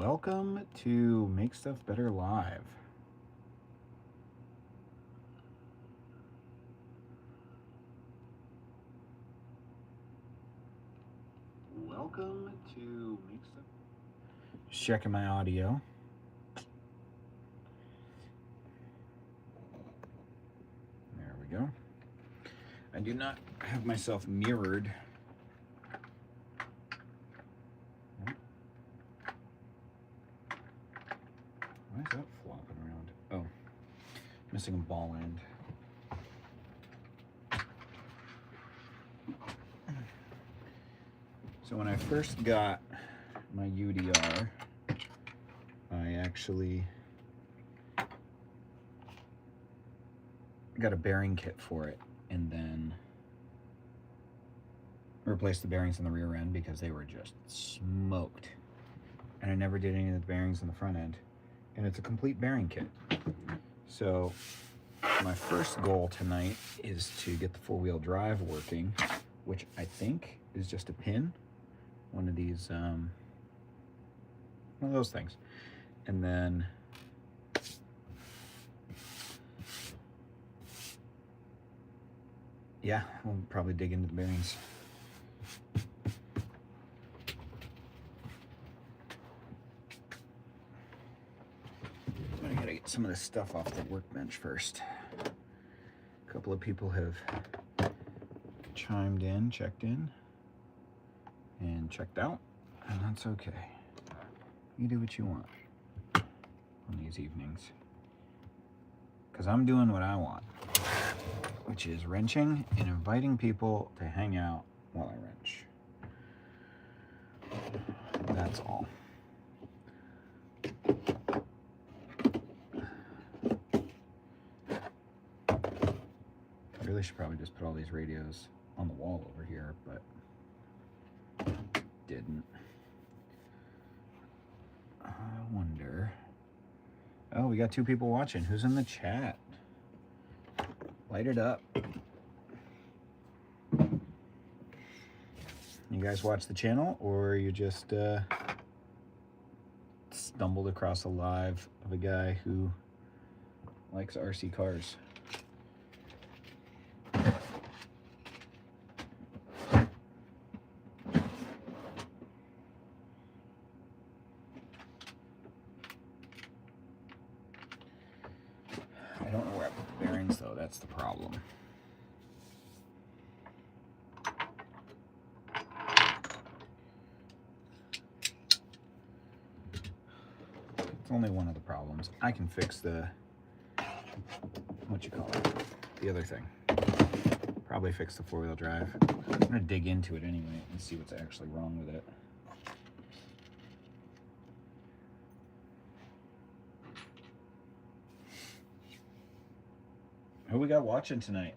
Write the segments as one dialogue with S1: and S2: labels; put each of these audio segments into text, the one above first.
S1: Welcome to Make Stuff Better Live. Welcome to Make Stuff. Just checking my audio. There we go. I do not have myself mirrored. Why is that flopping around? Oh, missing a ball end. So when I first got my UDR, I actually got a bearing kit for it and then replaced the bearings on the rear end because they were just smoked. And I never did any of the bearings on the front end. And it's a complete bearing kit. So my first goal tonight is to get the four-wheel drive working, which I think is just a pin, one of these, one of those things. And then yeah, we'll probably dig into the bearings. But I gotta get some of this stuff off the workbench first. A couple of people have chimed in, checked in, and checked out, and that's okay. You do what you want on these evenings. Because I'm doing what I want, which is wrenching and inviting people to hang out while I wrench. That's all. I really should probably just put all these radios on the wall over here, but didn't. I wonder. Oh, we got 2 people watching. Who's in the chat? Light it up. You guys watch the channel, or you just stumbled across a live of a guy who likes RC cars? I don't know where I put the bearings though, that's the problem. It's only one of the problems. I can fix the, what you call it, the other thing. Probably fix the four-wheel drive. I'm gonna dig into it anyway and see what's actually wrong with it. Who we got watching tonight?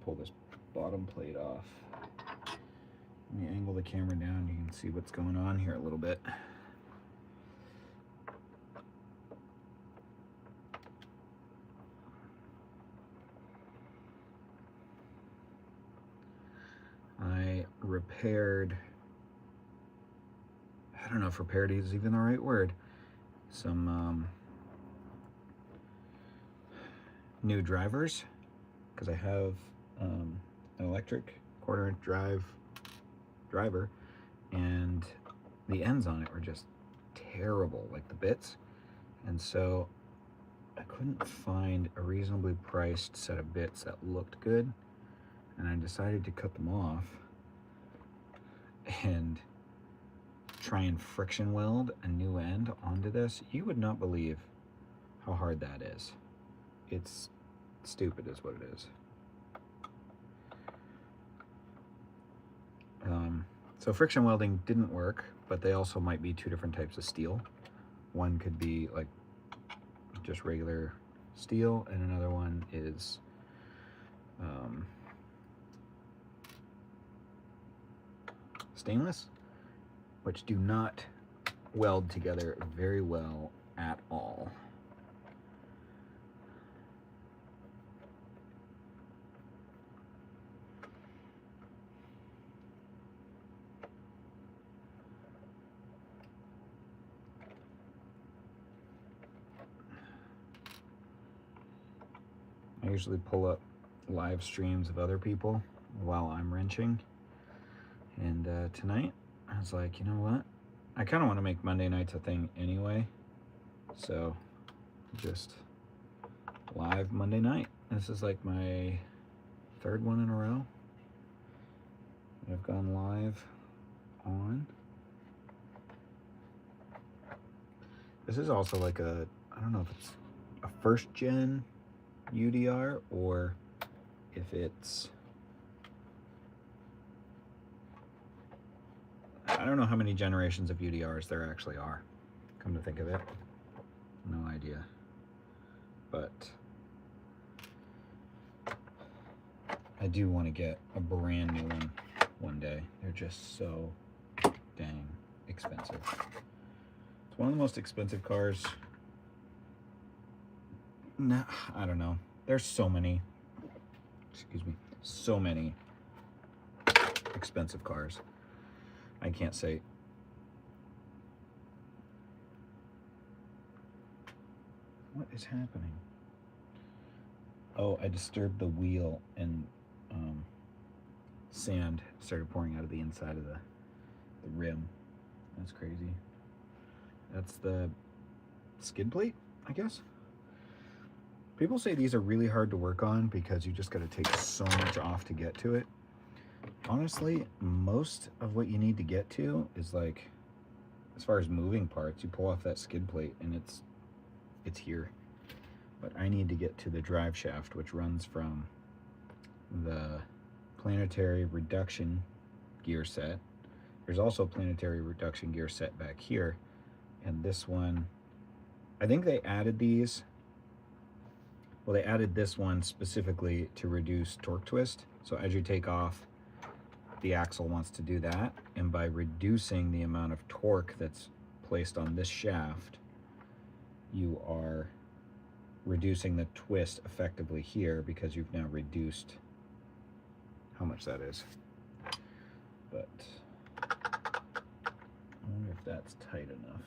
S1: Pull this bottom plate off. Let me angle the camera down. You can see what's going on here a little bit. I repaired, I don't know if repaired is even the right word, some new drivers, because I have an electric quarter-inch driver, and the ends on it were just terrible, like the bits, and so I couldn't find a reasonably priced set of bits that looked good, and I decided to cut them off and try and friction weld a new end onto this. You would not believe how hard that is. It's stupid is what it is. So friction welding didn't work, but they also might be 2 different types of steel. One could be like just regular steel, and another one is stainless, which do not weld together very well at all. I usually pull up live streams of other people while I'm wrenching, and tonight I was like, you know what, I kind of want to make Monday nights a thing anyway, so just live Monday night. This is like my third one in a row that I've gone live on. This is also like a, I don't know if it's a first gen UDR or if it's, I don't know how many generations of UDRs there actually are, come to think of it. No idea. But I do want to get a brand new one day. They're just so dang expensive. It's one of the most expensive cars. No, I don't know. There's so many, excuse me, so many expensive cars. I can't say. What is happening? Oh, I disturbed the wheel and sand started pouring out of the inside of the rim. That's crazy. That's the skid plate, I guess. People say these are really hard to work on because you just got to take so much off to get to it. Honestly, most of what you need to get to is like, as far as moving parts, you pull off that skid plate and it's here. But I need to get to the drive shaft, which runs from the planetary reduction gear set. There's also a planetary reduction gear set back here. And this one, I think they added these. Well, they added this one specifically to reduce torque twist. So as you take off, the axle wants to do that. And by reducing the amount of torque that's placed on this shaft, you are reducing the twist effectively here because you've now reduced how much that is. But I wonder if that's tight enough.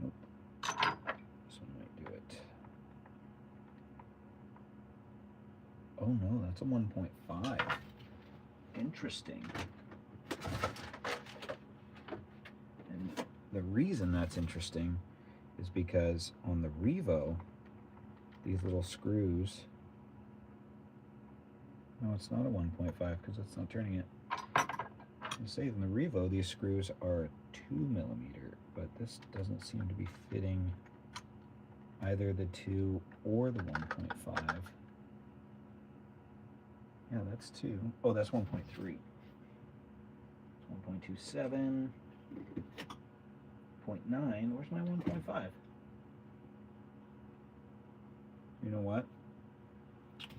S1: Nope. This one might do it. Oh no, that's a 1.5. Interesting. And the reason that's interesting is because on the Revo, these little screws, no, it's not a 1.5 because it's not turning it. You say in the Revo, these screws are a 2mm, but this doesn't seem to be fitting either the 2 or the 1.5. Yeah, that's 2. Oh, that's 1.3. 1.27. 0.9. Where's my 1.5? You know what?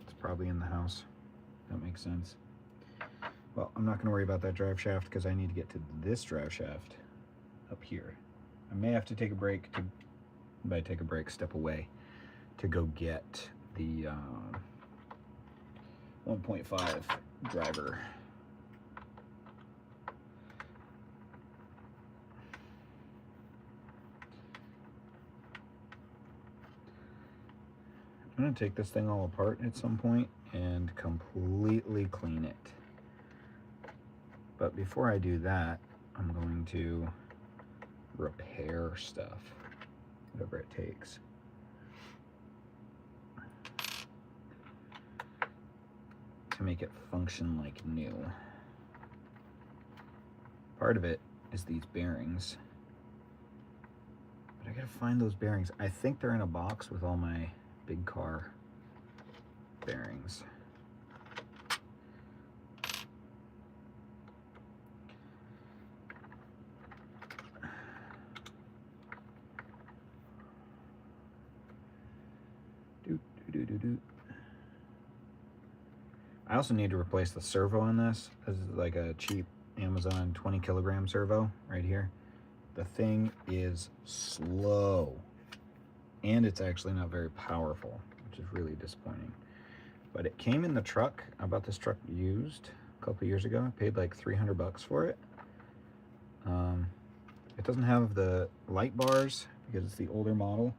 S1: It's probably in the house. That makes sense. Well, I'm not going to worry about that drive shaft because I need to get to this drive shaft up here. I may have to take a break to, by take a break, step away to go get the 1.5 driver. I'm going to take this thing all apart at some point and completely clean it. But before I do that, I'm going to repair stuff, whatever it takes. To make it function like new. Part of it is these bearings. But I gotta find those bearings. I think they're in a box with all my big car bearings. I also need to replace the servo on this. This is like a cheap Amazon 20 kilogram servo right here. The thing is slow, and it's actually not very powerful, which is really disappointing. But it came in the truck. I bought this truck used a couple years ago. I paid like 300 bucks for it. It doesn't have the light bars because it's the older model.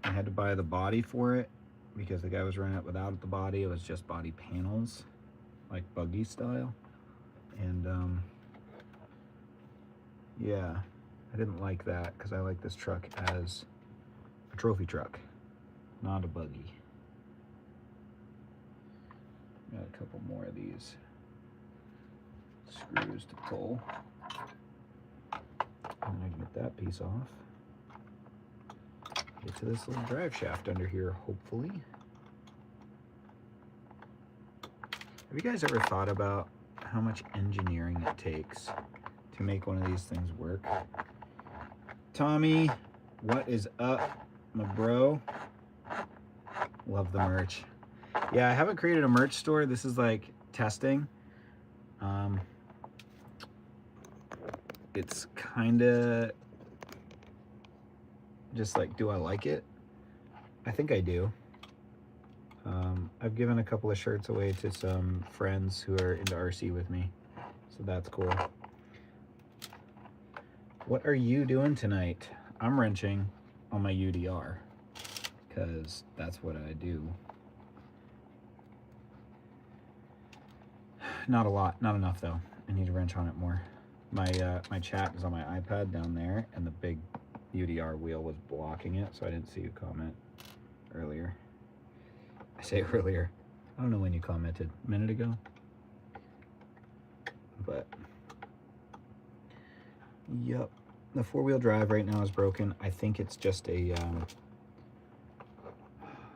S1: I had to buy the body for it because the guy was running it without the body. It was just body panels, like buggy style. And yeah, I didn't like that because I like this truck as a trophy truck, not a buggy. Got a couple more of these screws to pull. And I can get that piece off. Get to this little drive shaft under here, hopefully. Have you guys ever thought about how much engineering it takes to make one of these things work? Tommy, what is up, my bro? Love the merch. Yeah, I haven't created a merch store. This is like testing. It's kind of just like, do I like it? I think I do. I've given a couple of shirts away to some friends who are into RC with me, so that's cool. What are you doing tonight? I'm wrenching on my UDR because that's what I do. Not a lot, not enough though. I need to wrench on it more. My chat is on my iPad down there, and the big UDR wheel was blocking it, so I didn't see you comment earlier. I say earlier. I don't know when you commented. A minute ago? But, yep. The four-wheel drive right now is broken. I think it's just a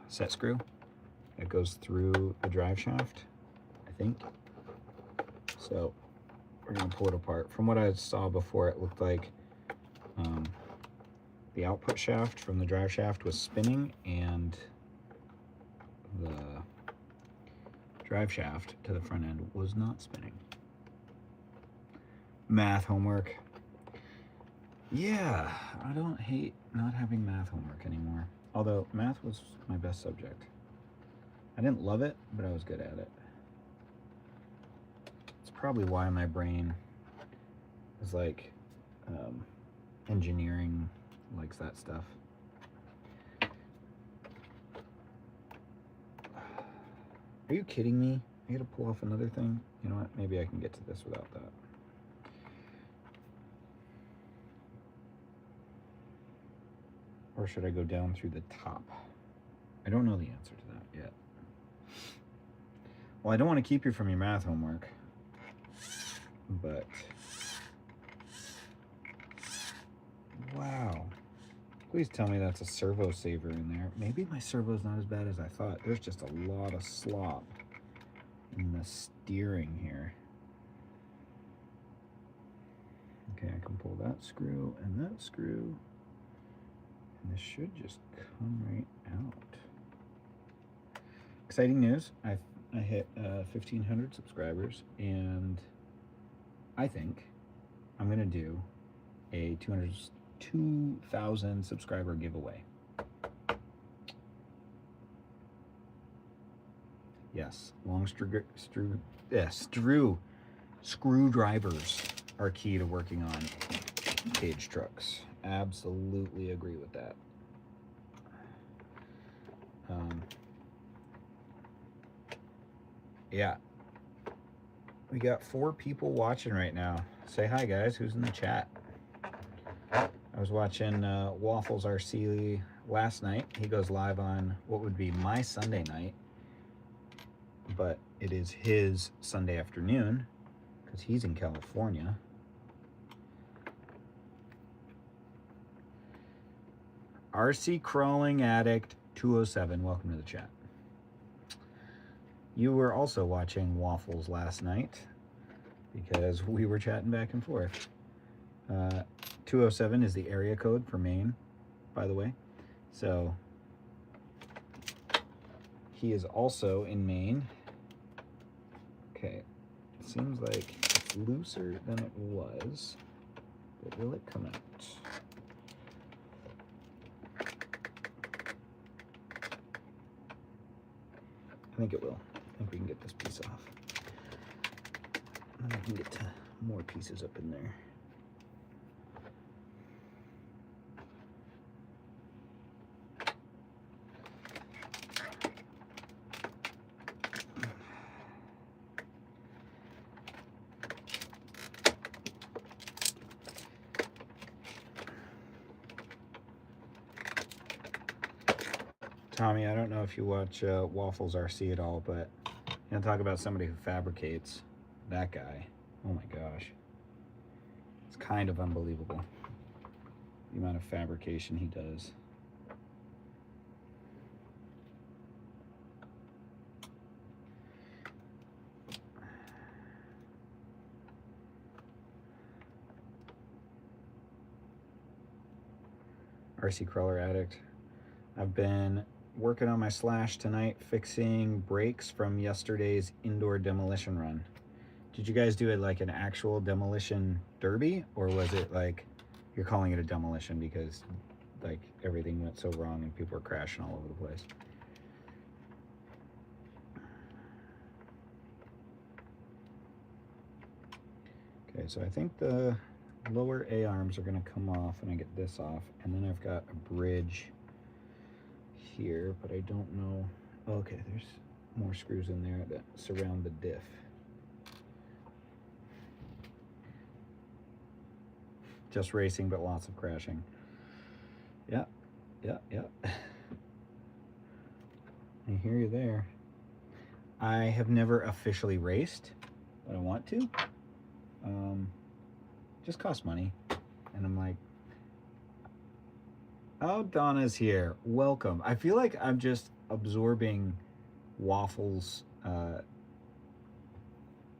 S1: set screw that goes through the drive shaft, I think. So, we're going to pull it apart. From what I saw before, it looked like the output shaft from the drive shaft was spinning, and the drive shaft to the front end was not spinning. Math homework. Yeah, I don't hate not having math homework anymore. Although math was my best subject. I didn't love it, but I was good at it. It's probably why my brain is like engineering, likes that stuff. Are you kidding me? I gotta pull off another thing? You know what? Maybe I can get to this without that. Or should I go down through the top? I don't know the answer to that yet. Well, I don't want to keep you from your math homework, but wow. Please tell me that's a servo saver in there. Maybe my servo's not as bad as I thought. There's just a lot of slop in the steering here. Okay, I can pull that screw and that screw. And this should just come right out. Exciting news. I hit 1,500 subscribers, and I think I'm going to do a 2,000 subscriber giveaway. Yes, long screwdrivers are key to working on cage trucks. Absolutely agree with that. Yeah. We got 4 people watching right now. Say hi, guys. Who's in the chat? I was watching Waffles RC last night. He goes live on what would be my Sunday night, but it is his Sunday afternoon because he's in California. RC Crawling Addict 207, welcome to the chat. You were also watching Waffles last night because we were chatting back and forth. 207 is the area code for Maine, by the way. So he is also in Maine. Okay, it seems like it's looser than it was, but will it come out? I think it will. I think we can get this piece off. And I can get to more pieces up in there. Tommy, I don't know if you watch Waffles RC at all, but you know, talk about somebody who fabricates. That guy, oh my gosh. It's kind of unbelievable, the amount of fabrication he does. RC Crawler Addict. I've been working on my slash tonight, fixing brakes from yesterday's indoor demolition run. Did you guys do it like an actual demolition derby, or was it like you're calling it a demolition because like everything went so wrong and people were crashing all over the place? Okay, so I think the lower A arms are going to come off when I get this off, and then I've got a bridge here, but I don't know. Okay, there's more screws in there that surround the diff. Just racing, but lots of crashing. Yeah. I hear you there. I have never officially raced, but I want to. Just costs money, and I'm like, oh, Donna's here. Welcome. I feel like I'm just absorbing Waffles'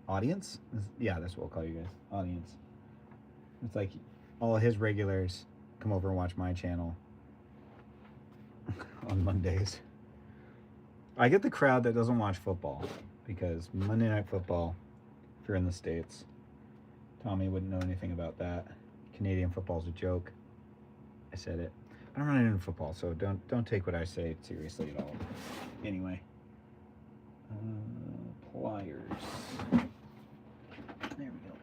S1: audience. Yeah, that's what we'll call you guys. Audience. It's like all his regulars come over and watch my channel on Mondays. I get the crowd that doesn't watch football, because Monday Night Football, if you're in the States, Tommy wouldn't know anything about that. Canadian football's a joke. I said it. I'm not into football, so don't take what I say seriously at all. Anyway, pliers. There we go.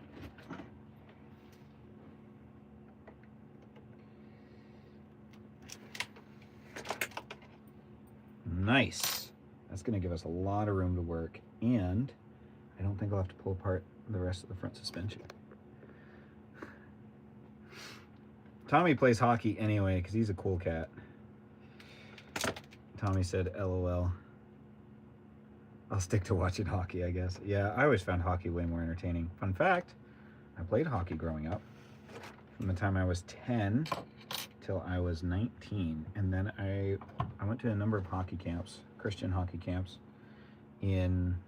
S1: Nice. That's going to give us a lot of room to work, and I don't think I'll have to pull apart the rest of the front suspension. Tommy plays hockey anyway because he's a cool cat. Tommy said, LOL. I'll stick to watching hockey, I guess. Yeah, I always found hockey way more entertaining. Fun fact, I played hockey growing up from the time I was 10 till I was 19. And then I went to a number of hockey camps, Christian hockey camps in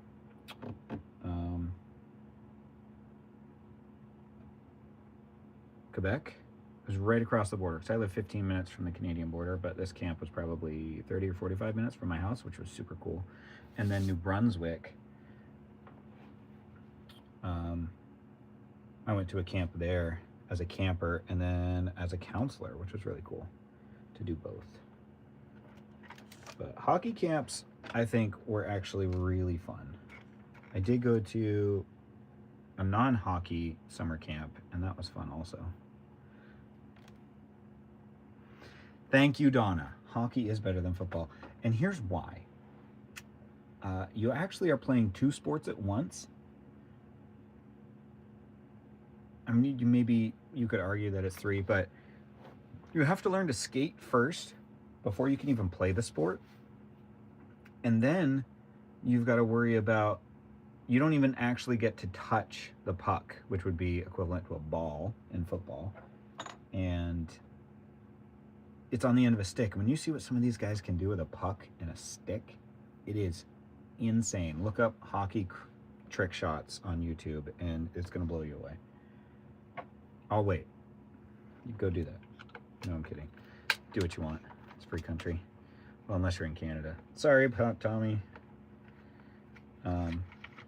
S1: Quebec. It was right across the border, because I live 15 minutes from the Canadian border, but this camp was probably 30 or 45 minutes from my house, which was super cool. And then New Brunswick, I went to a camp there as a camper and then as a counselor, which was really cool to do both. But hockey camps, I think, were actually really fun. I did go to a non-hockey summer camp, and that was fun also. Thank you, Donna. Hockey is better than football. And here's why. You actually are playing two sports at once. I mean, maybe you could argue that it's three, but you have to learn to skate first before you can even play the sport. And then you've got to worry about, you don't even actually get to touch the puck, which would be equivalent to a ball in football. And it's on the end of a stick. When you see what some of these guys can do with a puck and a stick, it is insane. Look up hockey trick shots on YouTube, and it's going to blow you away. I'll wait. You go do that. No, I'm kidding. Do what you want. It's a free country. Well, unless you're in Canada. Sorry, Tommy.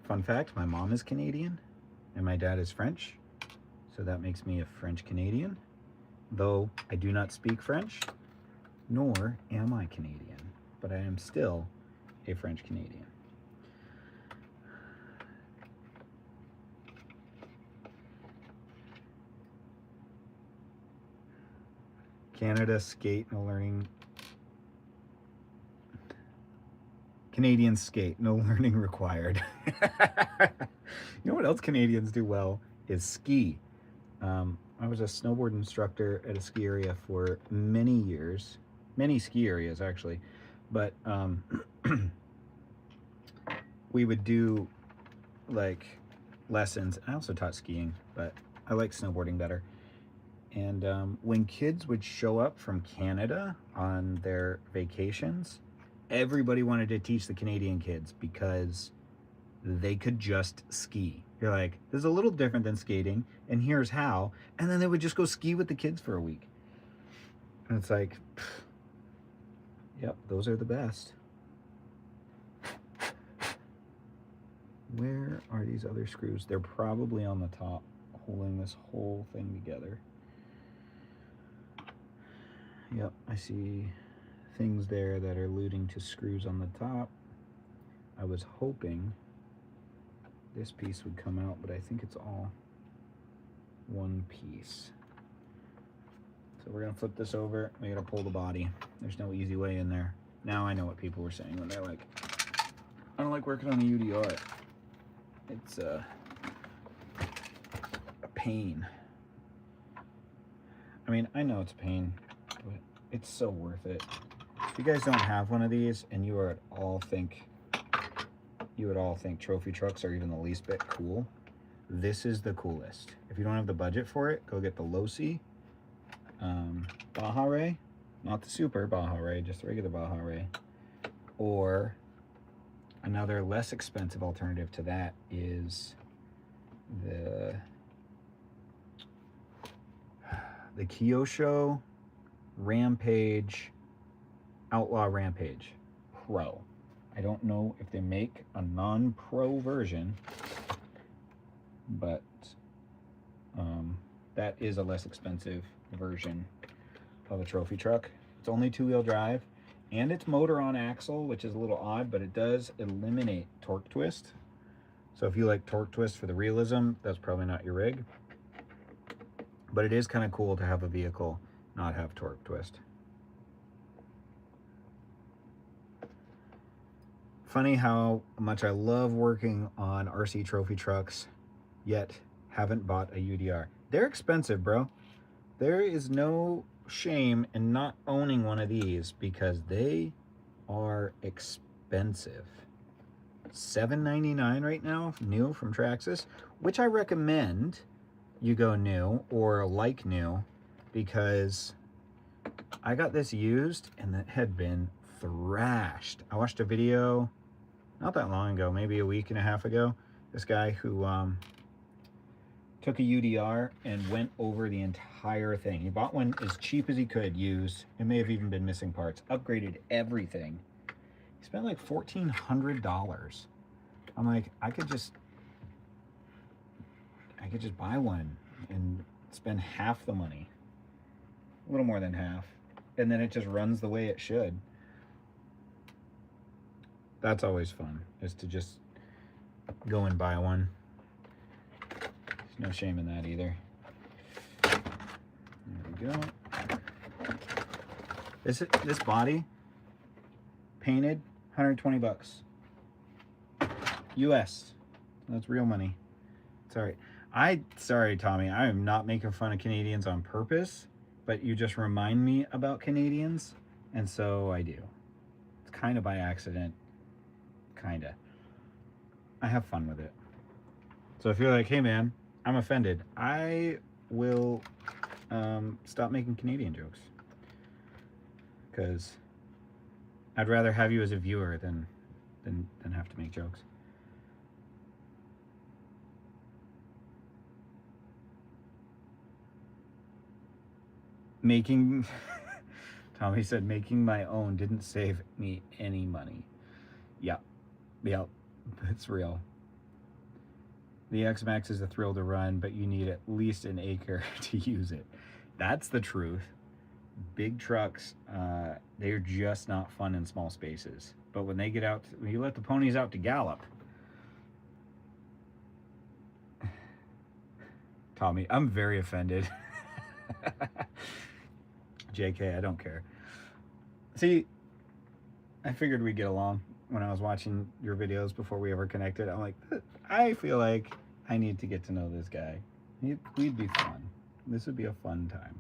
S1: Fun fact, my mom is Canadian and my dad is French. So that makes me a French Canadian. Though I do not speak French, nor am I Canadian, but I am still a French Canadian. Canada skate, no learning. Canadians skate, no learning required. You know what else Canadians do well is ski. I was a snowboard instructor at a ski area for many years, many ski areas actually, but we would do like lessons. I also taught skiing, but I like snowboarding better. And when kids would show up from Canada on their vacations, everybody wanted to teach the Canadian kids because they could just ski. You're like, this is a little different than skating, and here's how. And then they would just go ski with the kids for a week. And it's like, yep, those are the best. Where are these other screws? They're probably on the top, holding this whole thing together. Yep, I see things there that are alluding to screws on the top. I was hoping this piece would come out, but I think it's all one piece. So we're gonna flip this over. We gotta pull the body. There's no easy way in there. Now I know what people were saying when they're like, I don't like working on a UDR. It's a pain. I mean, I know it's a pain, but it's so worth it. If you guys don't have one of these and you would all think trophy trucks are even the least bit cool, this is the coolest. If you don't have the budget for it, go get the Losi Baja Ray, not the super Baja Ray, just the regular Baja Ray. Or another less expensive alternative to that is the Kyosho Rampage Outlaw Rampage Pro. I don't know if they make a non-pro version, but that is a less expensive version of a trophy truck. It's only 2-wheel drive, and it's motor on axle, which is a little odd, but it does eliminate torque twist. So if you like torque twist for the realism, that's probably not your rig. But it is kind of cool to have a vehicle not have torque twist. Funny how much I love working on RC trophy trucks, yet haven't bought a UDR. They're expensive, bro. There is no shame in not owning one of these because they are expensive. $7.99 right now, new from Traxxas, which I recommend you go new or like new, because I got this used and it had been thrashed. I watched a video not that long ago, maybe a week and a half ago. This guy who took a UDR and went over the entire thing. He bought one as cheap as he could, used. It may have even been missing parts. Upgraded everything. He spent like $1,400. I'm like, I could just buy one and spend half the money, a little more than half, and then it just runs the way it should. That's always fun, is to just go and buy one. There's no shame in that either. There we go. This body painted, 120 bucks. US. That's real money. It's all right. Sorry, Tommy, I am not making fun of Canadians on purpose, but you just remind me about Canadians, and so I do. It's kind of by accident. Kinda. I have fun with it. So if you're like, hey man, I'm offended, I will stop making Canadian jokes, because I'd rather have you as a viewer than have to make jokes. Making Tommy said making my own didn't save me any money. Yep, it's real. The X-Max is a thrill to run, but you need at least an acre to use it. That's the truth. Big trucks, they're just not fun in small spaces. But when they get out, when you let the ponies out to gallop, Tommy, I'm very offended. JK, I don't care. See, I figured we'd get along when I was watching your videos before we ever connected. I'm like, I feel like I need to get to know this guy. We'd be fun. This would be a fun time.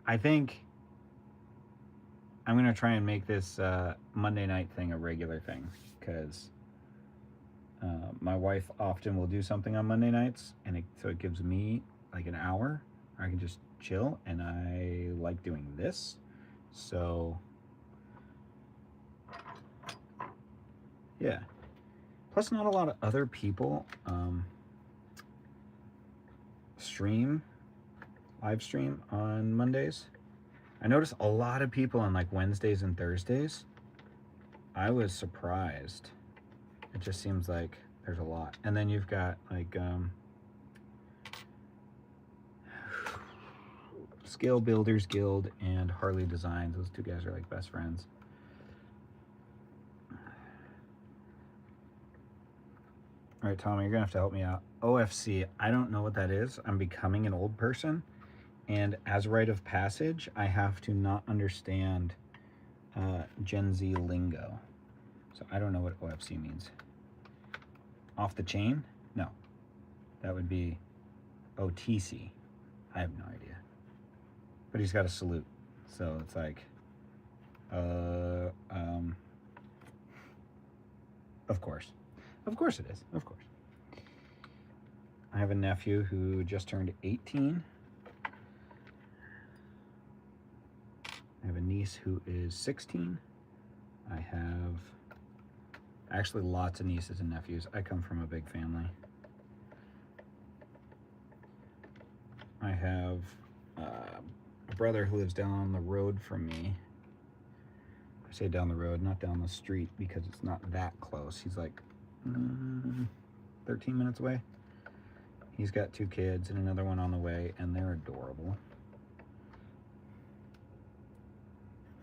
S1: I think I'm going to try and make this Monday night thing a regular thing, because my wife often will do something on Monday nights, and so it gives me like an hour where I can just chill, and I like doing this. So yeah, plus not a lot of other people live stream on Mondays. I notice a lot of people on like Wednesdays and Thursdays. I was surprised. It just seems like there's a lot. And then you've got like Scale Builders Guild and Harley Designs. Those two guys are like best friends. All right, Tommy, you're gonna have to help me out. OFC, I don't know what that is. I'm becoming an old person, and as a rite of passage, I have to not understand Gen Z lingo. So I don't know what OFC means. Off the chain? No. That would be OTC. I have no idea. But he's got a salute. So it's like, of course. Of course it is. Of course. I have a nephew who just turned 18. I have a niece who is 16. I have actually lots of nieces and nephews. I come from a big family. I have a brother who lives down the road from me. I say down the road, not down the street, because it's not that close. He's like 13 minutes away. He's got 2 kids and another one on the way, and they're adorable.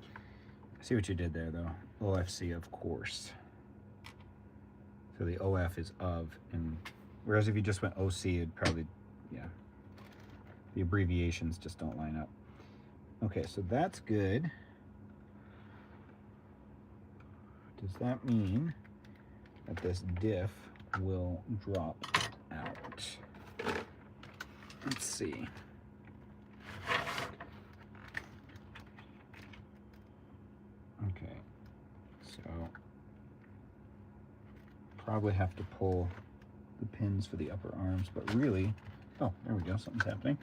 S1: I see what you did there, though. OFC, of course. So the OF is of, and whereas if you just went OC, it'd probably, yeah. The abbreviations just don't line up. Okay, so that's good. Does that mean that this diff will drop out? Let's see. Okay, so probably have to pull the pins for the upper arms, but really, oh, there we go, something's happening.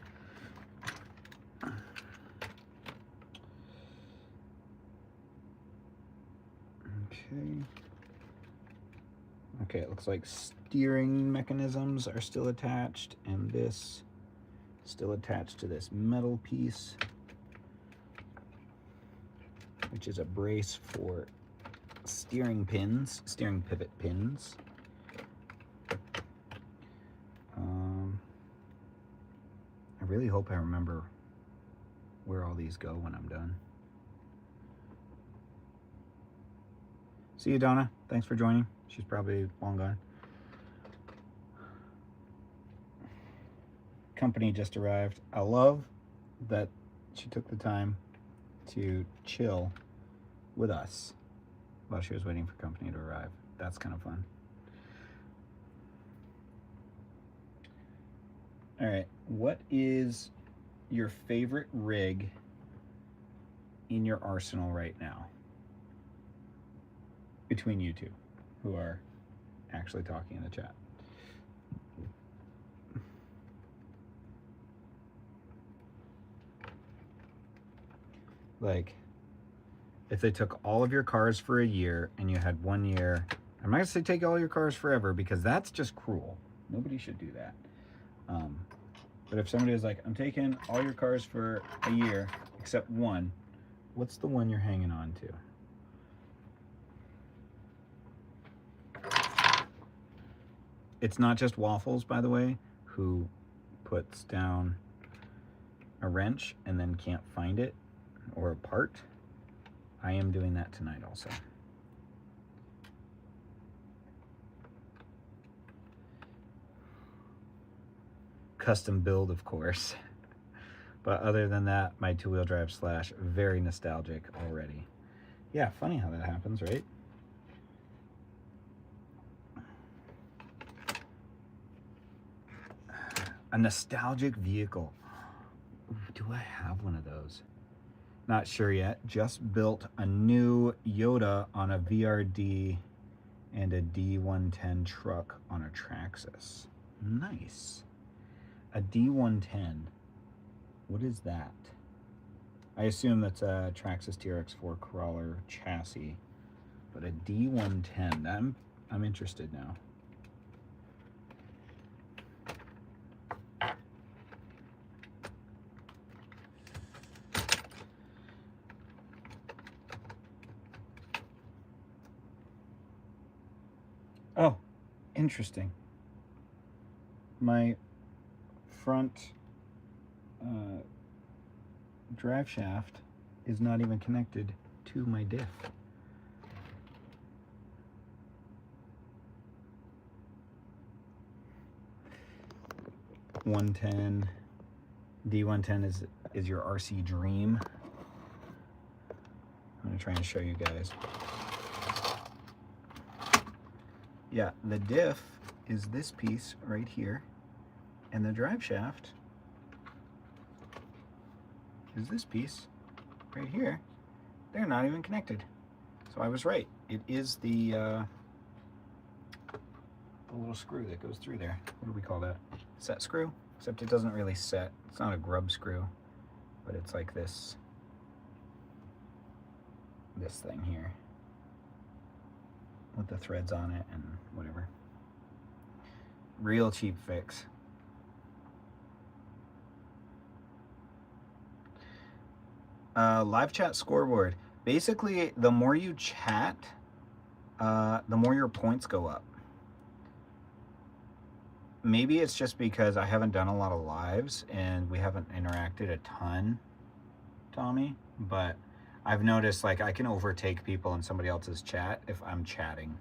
S1: Okay, it looks like steering mechanisms are still attached, and this still attached to this metal piece, which is a brace for steering pins, steering pivot pins. I really hope I remember where all these go when I'm done. See you, Donna. Thanks for joining. She's probably long gone. Company just arrived. I love that she took the time to chill with us while she was waiting for company to arrive. That's kind of fun. All right, what is your favorite rig in your arsenal right now? Between you two, who are actually talking in the chat. Like, if they took all of your cars for a year and you had 1 year, I'm not gonna say take all your cars forever, because that's just cruel. Nobody should do that. But if somebody is like, I'm taking all your cars for a year except one, what's the one you're hanging on to? It's not just Waffles, by the way, who puts down a wrench and then can't find it or a part. I am doing that tonight also. Custom build, of course. But other than that, my two-wheel drive slash, very nostalgic already. Yeah, funny how that happens, right? A nostalgic vehicle. Ooh, do I have one of those? Not sure yet. Just built a new Yoda on a VRD and a D110 truck on a Traxxas. Nice. A D110. What is that? I assume that's a Traxxas TRX4 crawler chassis, but a D110. I'm interested now. Oh, interesting. My front drive shaft is not even connected to my diff. D110 is your RC dream. I'm gonna try and show you guys. Yeah, the diff is this piece right here, and the drive shaft is this piece right here. They're not even connected. So I was right. It is the little screw that goes through there. What do we call that? Set screw? Except it doesn't really set. It's not a grub screw, but it's like this thing here with the threads on it and whatever. Real cheap fix. Live chat scoreboard. Basically, the more you chat, the more your points go up. Maybe it's just because I haven't done a lot of lives and we haven't interacted a ton, Tommy, but I've noticed like I can overtake people in somebody else's chat if I'm chatting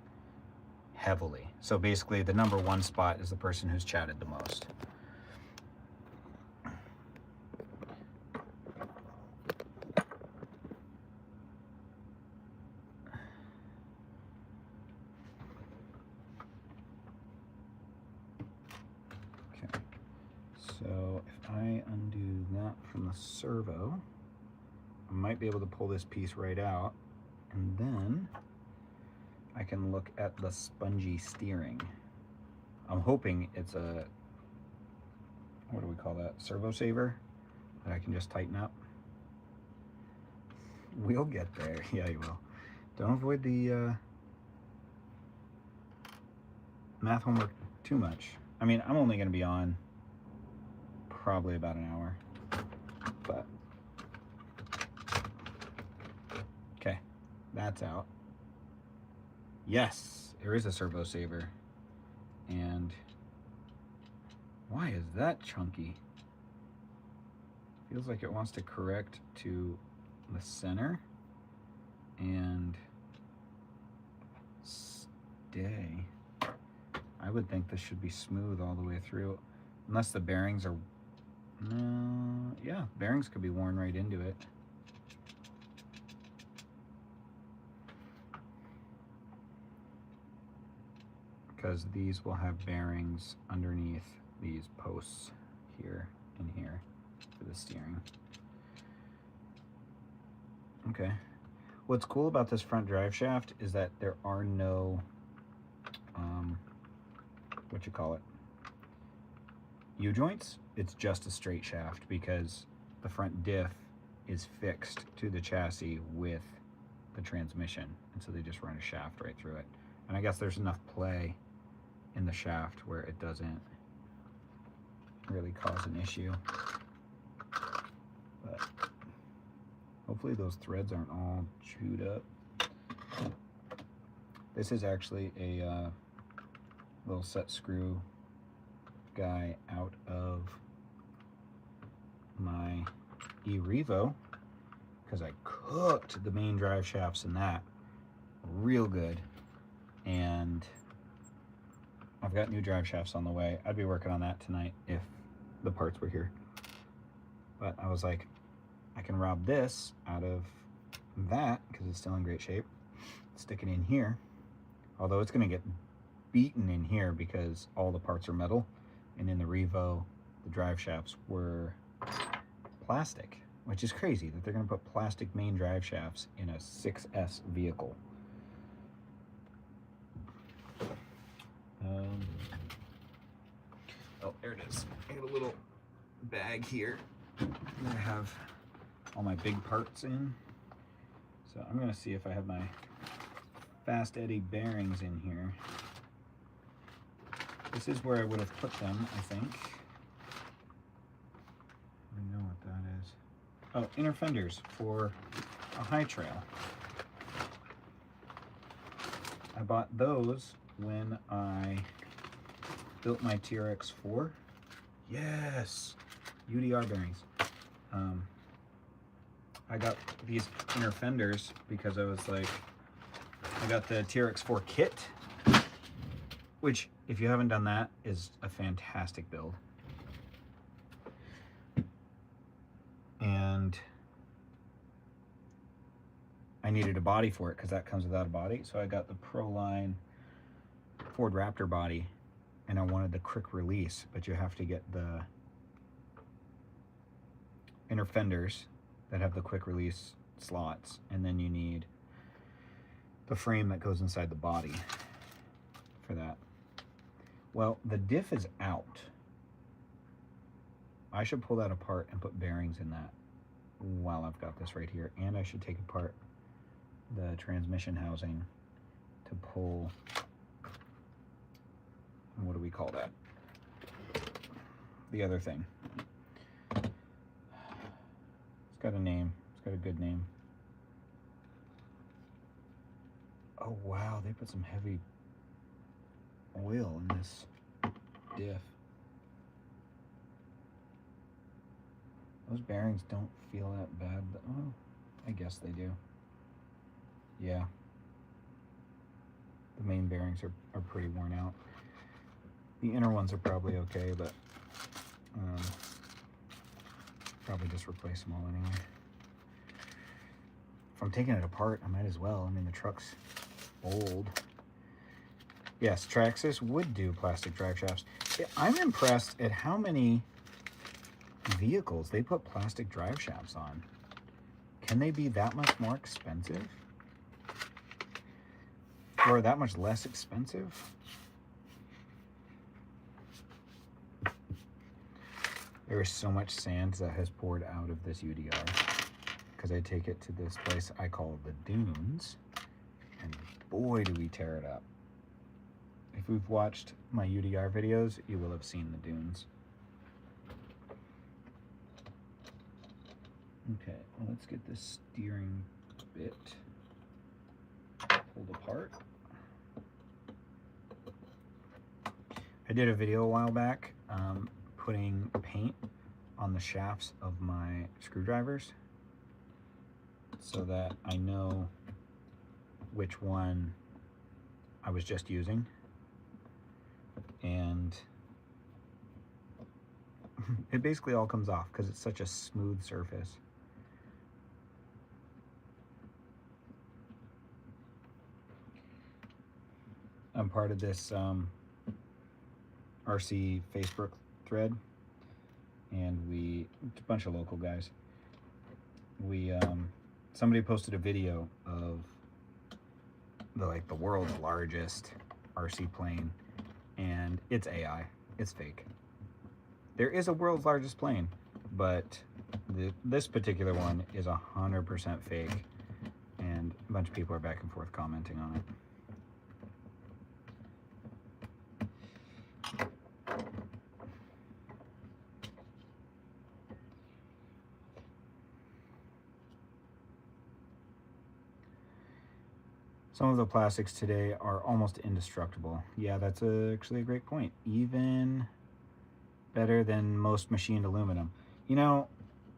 S1: heavily. So basically the #1 spot is the person who's chatted the most. Okay, so if I undo that from the servo, I might be able to pull this piece right out, and then I can look at the spongy steering. I'm hoping it's a, what do we call that, servo saver that I can just tighten up. We'll get there. Yeah, you will. Don't avoid the math homework too much. I mean, I'm only going to be on probably about an hour, but okay, that's out. Yes, there is a servo saver. And why is that chunky? Feels like it wants to correct to the center and stay. I would think this should be smooth all the way through, unless the bearings are, yeah, bearings could be worn right into it. Because these will have bearings underneath these posts here and here for the steering. Okay. What's cool about this front drive shaft is that there are no, what you call it, U-joints. It's just a straight shaft because the front diff is fixed to the chassis with the transmission. And so they just run a shaft right through it. And I guess there's enough play in the shaft where it doesn't really cause an issue. But hopefully those threads aren't all chewed up. This is actually a little set screw guy out of my eRevo because I cooked the main drive shafts in that real good, and I've got new drive shafts on the way. I'd be working on that tonight if the parts were here, but I was like, I can rob this out of that because it's still in great shape, stick it in here, although it's going to get beaten in here because all the parts are metal, and in the Revo the drive shafts were plastic, which is crazy that they're going to put plastic main drive shafts in a 6S vehicle. Oh, there it is. I got a little bag here that I have all my big parts in. So I'm going to see if I have my fast eddy bearings in here. This is where I would have put them, I think. I don't know what that is. Oh, inner fenders for a high trail. I bought those when I built my TRX4. Yes, UDR bearings. I got these inner fenders because I was like, I got the TRX4 kit, which, if you haven't done that, is a fantastic build. And I needed a body for it because that comes without a body. So I got the Proline Ford Raptor body, and I wanted the quick release, but you have to get the inner fenders that have the quick release slots, and then you need the frame that goes inside the body for that. Well, the diff is out. I should pull that apart and put bearings in that while I've got this right here, and I should take apart the transmission housing to pull, what do we call that? The other thing. It's got a name. It's got a good name. Oh wow, they put some heavy oil in this diff. Those bearings don't feel that bad. Oh, I guess they do. Yeah. The main bearings are pretty worn out. The inner ones are probably okay, but probably just replace them all anyway. If I'm taking it apart, I might as well. I mean, the truck's old. Yes, Traxxas would do plastic drive shafts. I'm impressed at how many vehicles they put plastic drive shafts on. Can they be that much more expensive? Or that much less expensive? There is so much sand that has poured out of this UDR because I take it to this place I call the Dunes, and boy do we tear it up. If we've watched my UDR videos, you will have seen the Dunes. Okay, well, let's get this steering bit pulled apart. I did a video a while back putting paint on the shafts of my screwdrivers so that I know which one I was just using, and it basically all comes off because it's such a smooth surface. I'm part of this RC Facebook thread, and it's a bunch of local guys. Somebody posted a video of the world's largest RC plane, and it's AI. It's fake. There is a world's largest plane, but this particular one is 100% fake, and a bunch of people are back and forth commenting on it. Some of the plastics today are almost indestructible. Yeah, that's actually a great point. Even better than most machined aluminum. You know,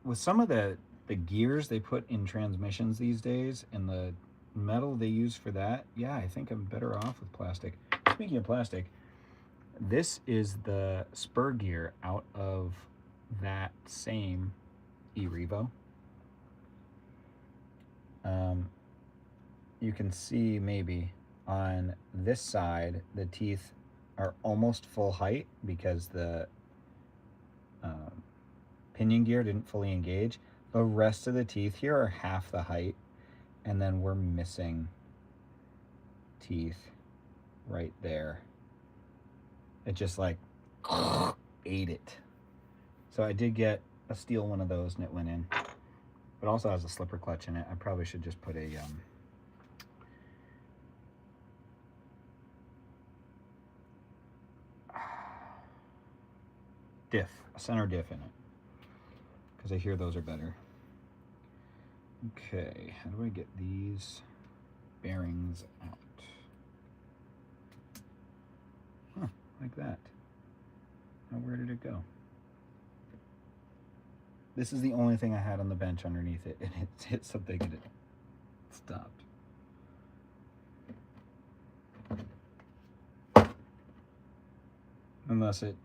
S1: with some of the gears they put in transmissions these days and the metal they use for that, yeah, I think I'm better off with plastic. Speaking of plastic, this is the spur gear out of that same e-Revo. You can see maybe on this side the teeth are almost full height because the pinion gear didn't fully engage. The rest of the teeth here are half the height, and then we're missing teeth right there. It just like ate it. So I did get a steel one of those and it went in. It also has a slipper clutch in it. I probably should just put a center diff in it, because I hear those are better. Okay, how do I get these bearings out? Huh, like that. Now where did it go? This is the only thing I had on the bench underneath it, and it hit something and it stopped. Unless it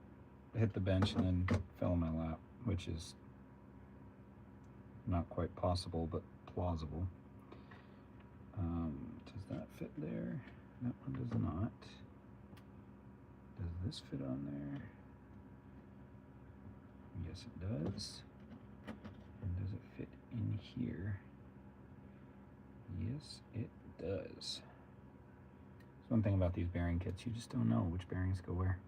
S1: hit the bench and then fell in my lap, which is not quite possible, but plausible. Does that fit there? That one does not. Does this fit on there? Yes, it does. And does it fit in here? Yes, it does. That's one thing about these bearing kits, you just don't know which bearings go where.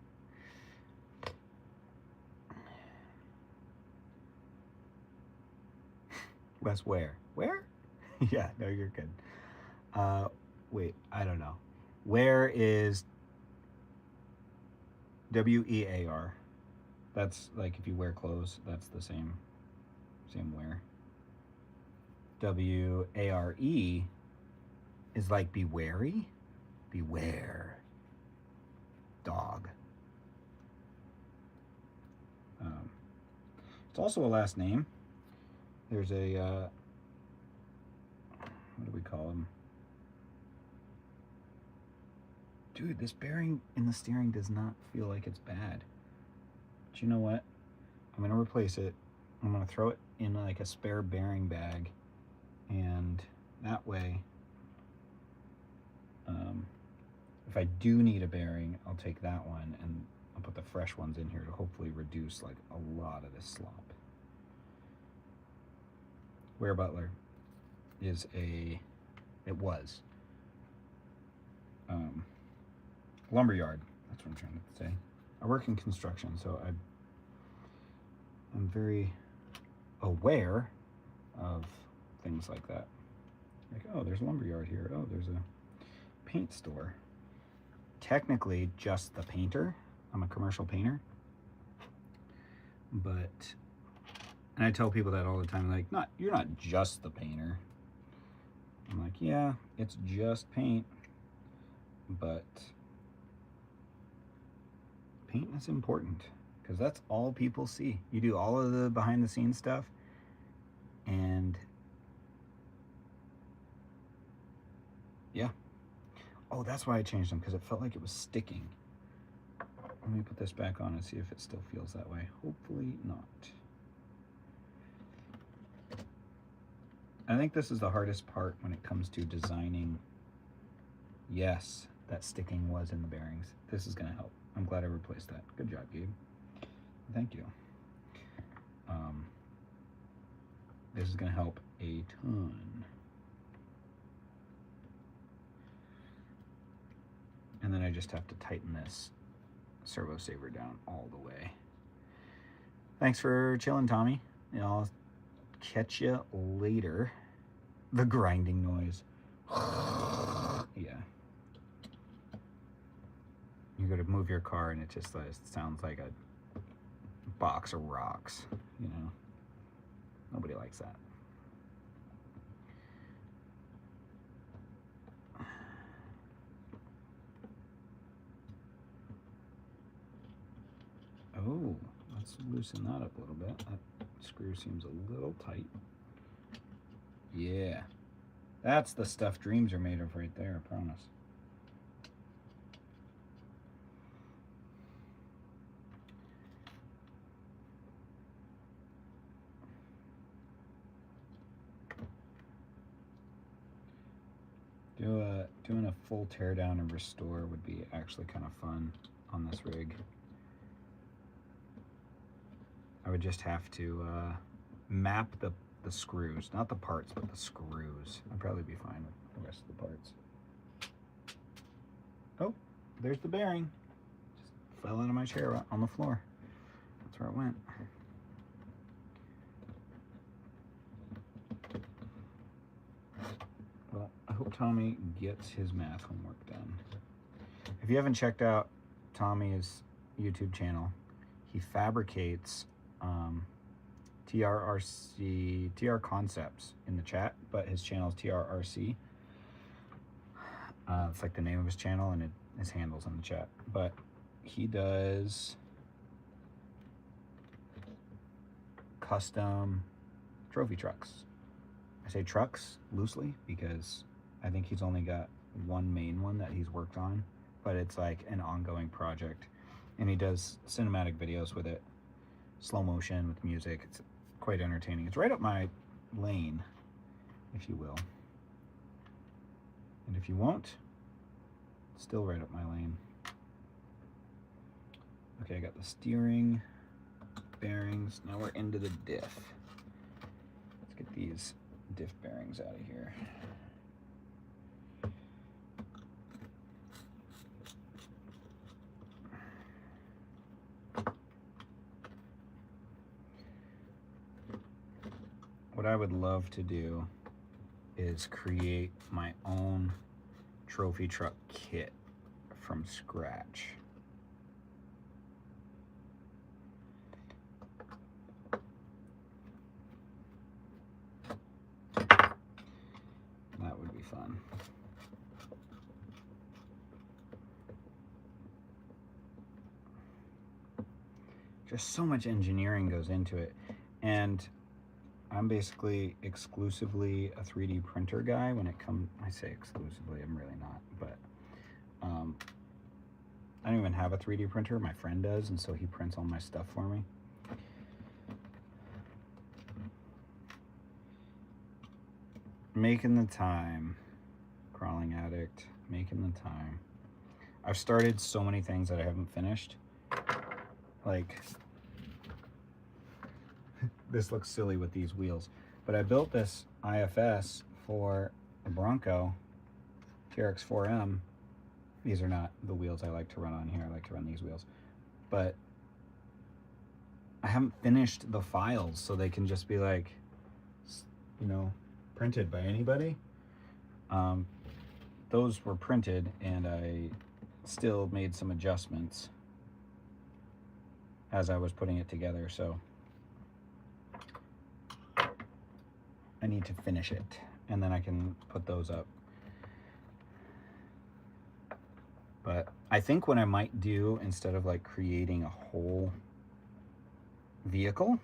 S1: Wes, where? Where? Yeah, no, you're good. Wait, I don't know. Where is W-E-A-R? That's like if you wear clothes, that's the same wear. W-A-R-E is like be wary? Beware. Dog. It's also a last name. There's a, what do we call him? Dude, this bearing in the steering does not feel like it's bad. But you know what? I'm gonna replace it. I'm gonna throw it in like a spare bearing bag, and that way, if I do need a bearing, I'll take that one and I'll put the fresh ones in here to hopefully reduce like a lot of this slop. Ware Butler is it was lumberyard. That's what I'm trying to say. I work in construction, so I'm very aware of things like that. Like, oh, there's a lumberyard here. Oh, there's a paint store. Technically, just the painter. I'm a commercial painter. But, and I tell people that all the time, like, you're not just the painter. I'm like, yeah, it's just paint, but paint is important because that's all people see. You do all of the behind the scenes stuff, and yeah. Oh, that's why I changed them, because it felt like it was sticking. Let me put this back on and see if it still feels that way. Hopefully not. I think this is the hardest part when it comes to designing. Yes, that sticking was in the bearings. This is going to help. I'm glad I replaced that. Good job, Gabe. Thank you. This is going to help a ton. And then I just have to tighten this servo saver down all the way. Thanks for chilling, Tommy. I'll catch you later. The grinding noise. Yeah. You go to move your car and it just sounds like a box of rocks, you know. Nobody likes that. Oh, let's loosen that up a little bit. That screw seems a little tight. Yeah. That's the stuff dreams are made of right there, I promise. Doing a full teardown and restore would be actually kind of fun on this rig. I would just have to map the screws, not the parts, but the screws. I'd probably be fine with the rest of the parts. Oh, there's the bearing. Just fell out of my chair on the floor. That's where it went. Well, I hope Tommy gets his math homework done. If you haven't checked out Tommy's YouTube channel, he fabricates TR Concepts in the chat, but his channel is TRRC. It's like the name of his channel, and his handle's in the chat. But he does custom trophy trucks. I say trucks loosely because I think he's only got one main one that he's worked on, but it's like an ongoing project. And he does cinematic videos with it, slow motion with music. It's quite entertaining. It's right up my lane, if you will. And if you won't, it's still right up my lane. Okay, I got the steering, bearings. Now we're into the diff. Let's get these diff bearings out of here. What I would love to do is create my own trophy truck kit from scratch. That would be fun. Just so much engineering goes into it, and I'm basically exclusively a 3D printer guy when it comes. I say exclusively, I'm really not, but I don't even have a 3D printer. My friend does, and so he prints all my stuff for me. Making the time, crawling addict, making the time. I've started so many things that I haven't finished. Like, this looks silly with these wheels, but I built this IFS for a Bronco TRX 4M. These are not the wheels I like to run on here. I like to run these wheels, but I haven't finished the files, so they can just be like, you know, printed by anybody. Those were printed, and I still made some adjustments as I was putting it together, so I need to finish it, and then I can put those up. But I think what I might do, instead of like creating a whole vehicle,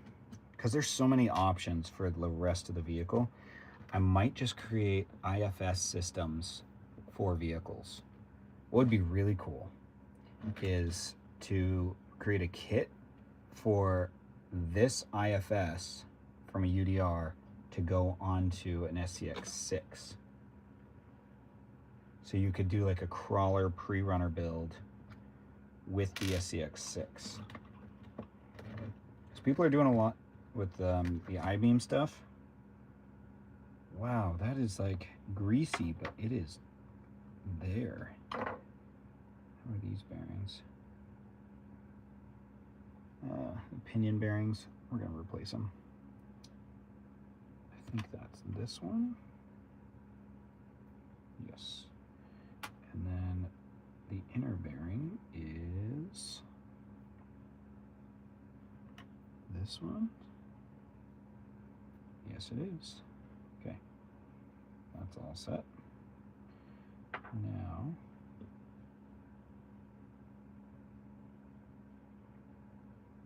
S1: because there's so many options for the rest of the vehicle, I might just create IFS systems for vehicles. What would be really cool is to create a kit for this IFS from a UDR to go onto an SCX6. So you could do like a crawler pre-runner build with the SCX6. So people are doing a lot with the I-beam stuff. Wow, that is like greasy, but it is there. How are these bearings? The pinion bearings, we're gonna replace them. I think that's this one. Yes. And then the inner bearing is this one. Yes, it is. Okay, that's all set. Now,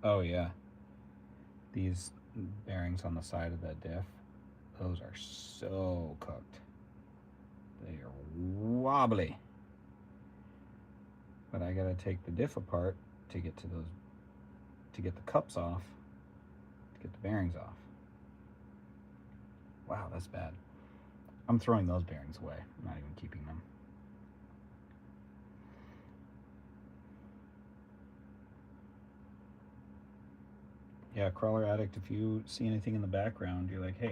S1: Oh yeah, these bearings on the side of the diff, those are so cooked. They are wobbly. But I gotta take the diff apart to get to those, to get the cups off, to get the bearings off. Wow, that's bad. I'm throwing those bearings away. I'm not even keeping them. Yeah, Crawler Addict, if you see anything in the background, you're like, hey,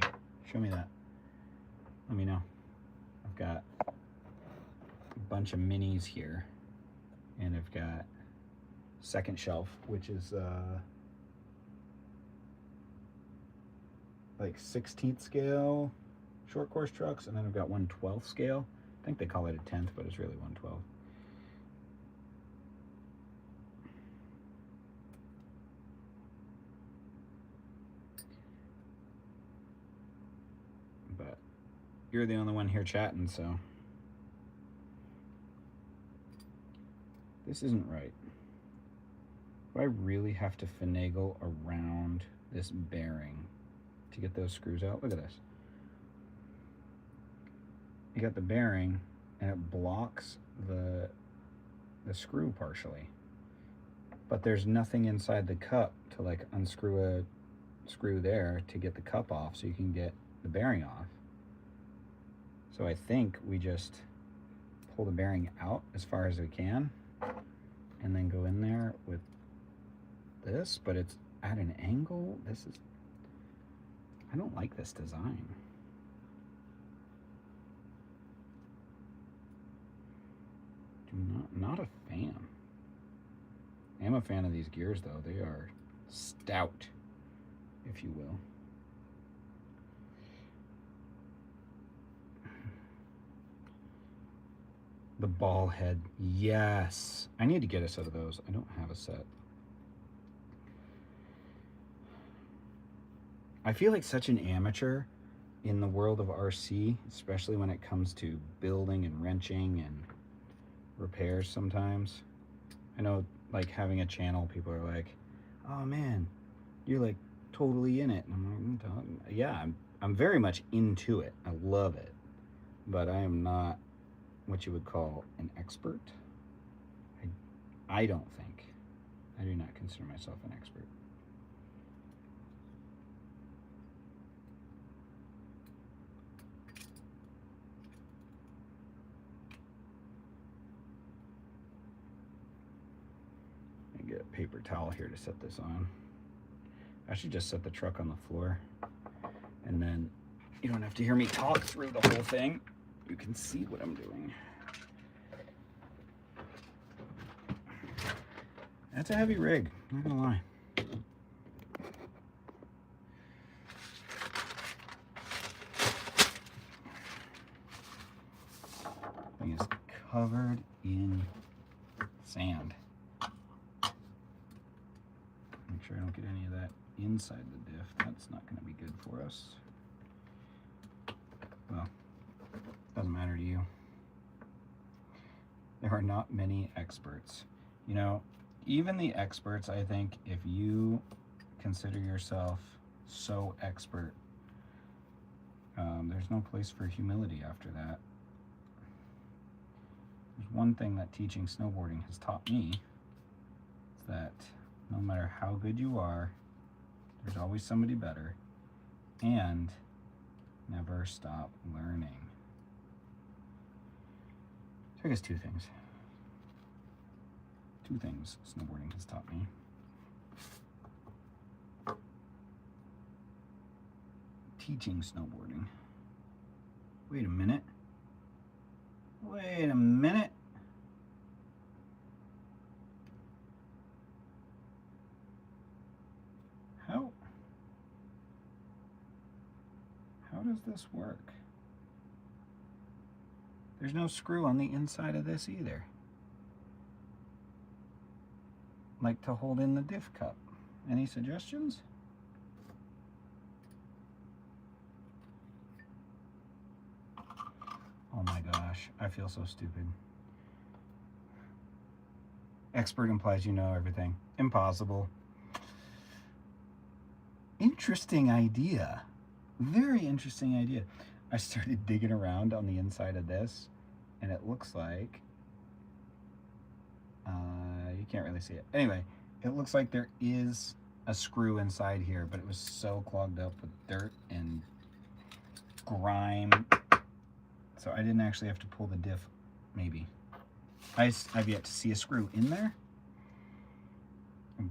S1: show me that. Let me know. I've got a bunch of minis here, and I've got second shelf, which is like 16th scale short course trucks, and then I've got 1/12 scale. I think they call it a 10th, but it's really 1/12. But you're the only one here chatting, so this isn't right. Do I really have to finagle around this bearing to get those screws out? Look at this. You got the bearing, and it blocks the screw partially, but there's nothing inside the cup to like unscrew a screw there to get the cup off so you can get the bearing off. So I think we just pull the bearing out as far as we can and then go in there with this, but it's at an angle. This is, I don't like this design. Not a fan. I am a fan of these gears though. They are stout, if you will. The ball head, yes. I need to get a set of those. I don't have a set. I feel like such an amateur in the world of RC, especially when it comes to building and wrenching and repairs sometimes. I know, like, having a channel, people are like, oh man, you're like totally in it. And I'm like, yeah, I'm very much into it. I love it. But I am not what you would call an expert. I don't think. I do not consider myself an expert. Get a paper towel here to set this on. I should just set the truck on the floor, and then you don't have to hear me talk through the whole thing. You can see what I'm doing. That's a heavy rig, not gonna lie. Thing is covered in sand. Make sure I don't get any of that inside the diff. That's not going to be good for us. Well, doesn't matter to you. There are not many experts. You know, even the experts, I think, if you consider yourself so expert, there's no place for humility after that. There's one thing that teaching snowboarding has taught me, is that no matter how good you are, there's always somebody better, and never stop learning. So I guess two things snowboarding has taught me. Teaching snowboarding. Wait a minute. Wait a minute. How does this work? There's no screw on the inside of this either. Like to hold in the diff cup. Any suggestions? Oh my gosh, I feel so stupid. Expert implies you know everything. Impossible. Interesting idea. Very interesting idea. I started digging around on the inside of this, and it looks like, you can't really see it. Anyway, it looks like there is a screw inside here, but it was so clogged up with dirt and grime, so I didn't actually have to pull the diff, maybe. I've yet to see a screw in there,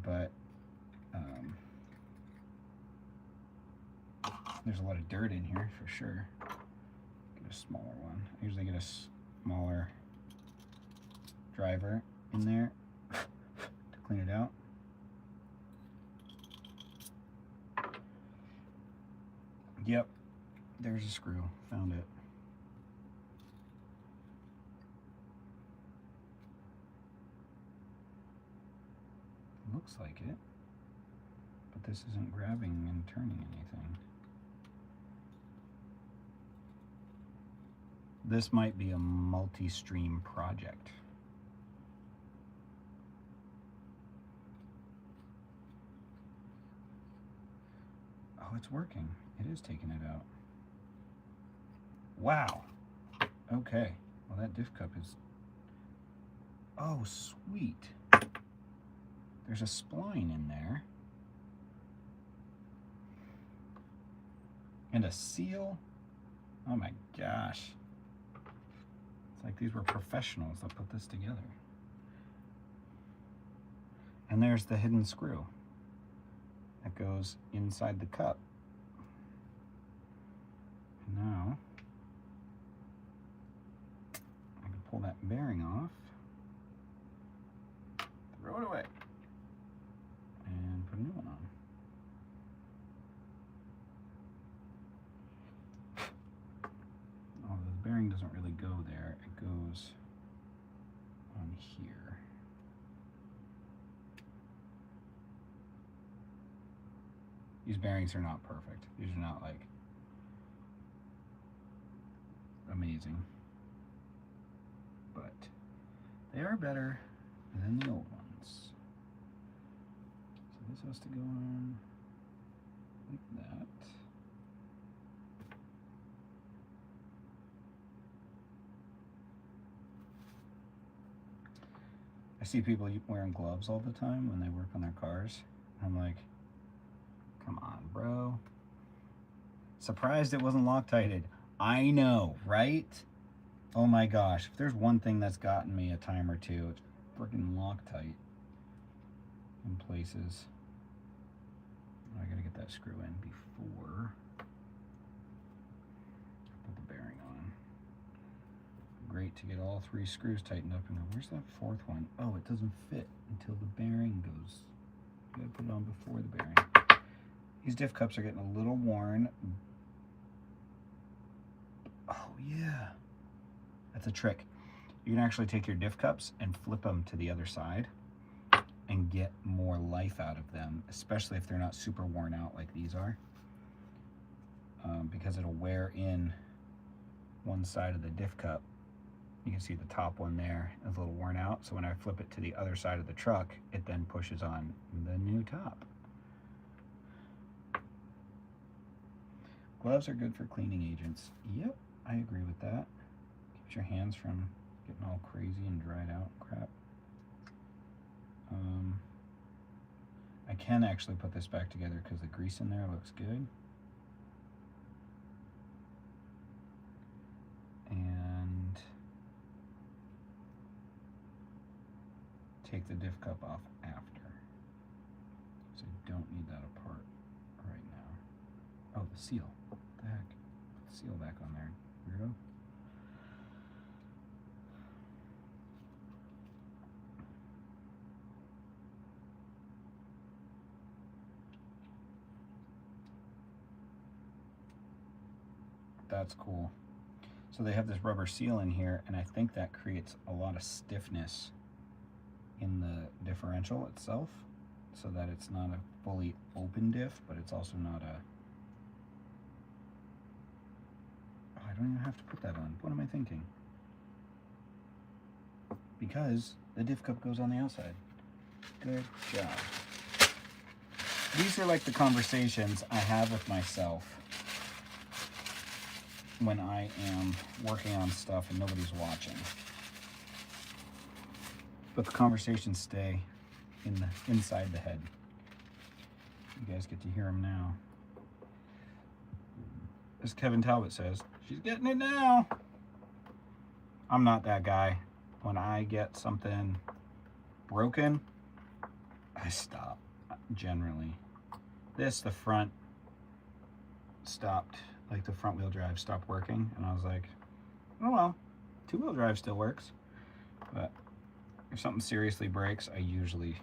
S1: but there's a lot of dirt in here for sure. Get a smaller one. I usually get a smaller driver in there to clean it out. Yep, there's a screw. Found it. Looks like it, but this isn't grabbing and turning anything. This might be a multi-stream project. Oh, it's working. It is taking it out. Wow. Okay. Well, that diff cup is... Oh, sweet. There's a spline in there. And a seal. Oh my gosh. It's like these were professionals that put this together. And there's the hidden screw that goes inside the cup. And now I can pull that bearing off, throw it away, and put a new one on. Oh, the bearing doesn't really go there. It goes on here. These bearings are not perfect. These are not like amazing, but they are better than the old ones. So this has to go on like that. I see people wearing gloves all the time when they work on their cars. I'm like, come on, bro. Surprised it wasn't Loctited. I know, right? Oh my gosh. If there's one thing that's gotten me a time or two, it's freaking Loctite in places. I gotta get that screw in before I put the bearing on. Great to get all three screws tightened up. And where's that fourth one? Oh, it doesn't fit until the bearing goes. You gotta put it on before the bearing. These diff cups are getting a little worn. Oh yeah, that's a trick. You can actually take your diff cups and flip them to the other side and get more life out of them, especially if they're not super worn out like these are, because it'll wear in one side of the diff cup. You can see the top one there is a little worn out, so when I flip it to the other side of the truck, it then pushes on the new top. Gloves are good for cleaning agents. Yep, I agree with that. Keeps your hands from getting all crazy and dried out crap. I can actually put this back together because the grease in there looks good. And take the diff cup off after. So I don't need that apart right now. Oh, the seal. What the heck? Put the seal back on there, weirdo. That's cool. So they have this rubber seal in here, and I think that creates a lot of stiffness in the differential itself, so that it's not a fully open diff, but it's also not a... Oh, I don't even have to put that on. What am I thinking? Because the diff cup goes on the outside. Good job. these are like the conversations I have with myself when I am working on stuff and nobody's watching. But the conversations stay inside the head. You guys get to hear them now. As Kevin Talbot says, she's getting it now. I'm not that guy. When I get something broken, I stop, generally. The front stopped, like the front wheel drive stopped working, and I was like, oh well, two wheel drive still works. But if something seriously breaks, I usually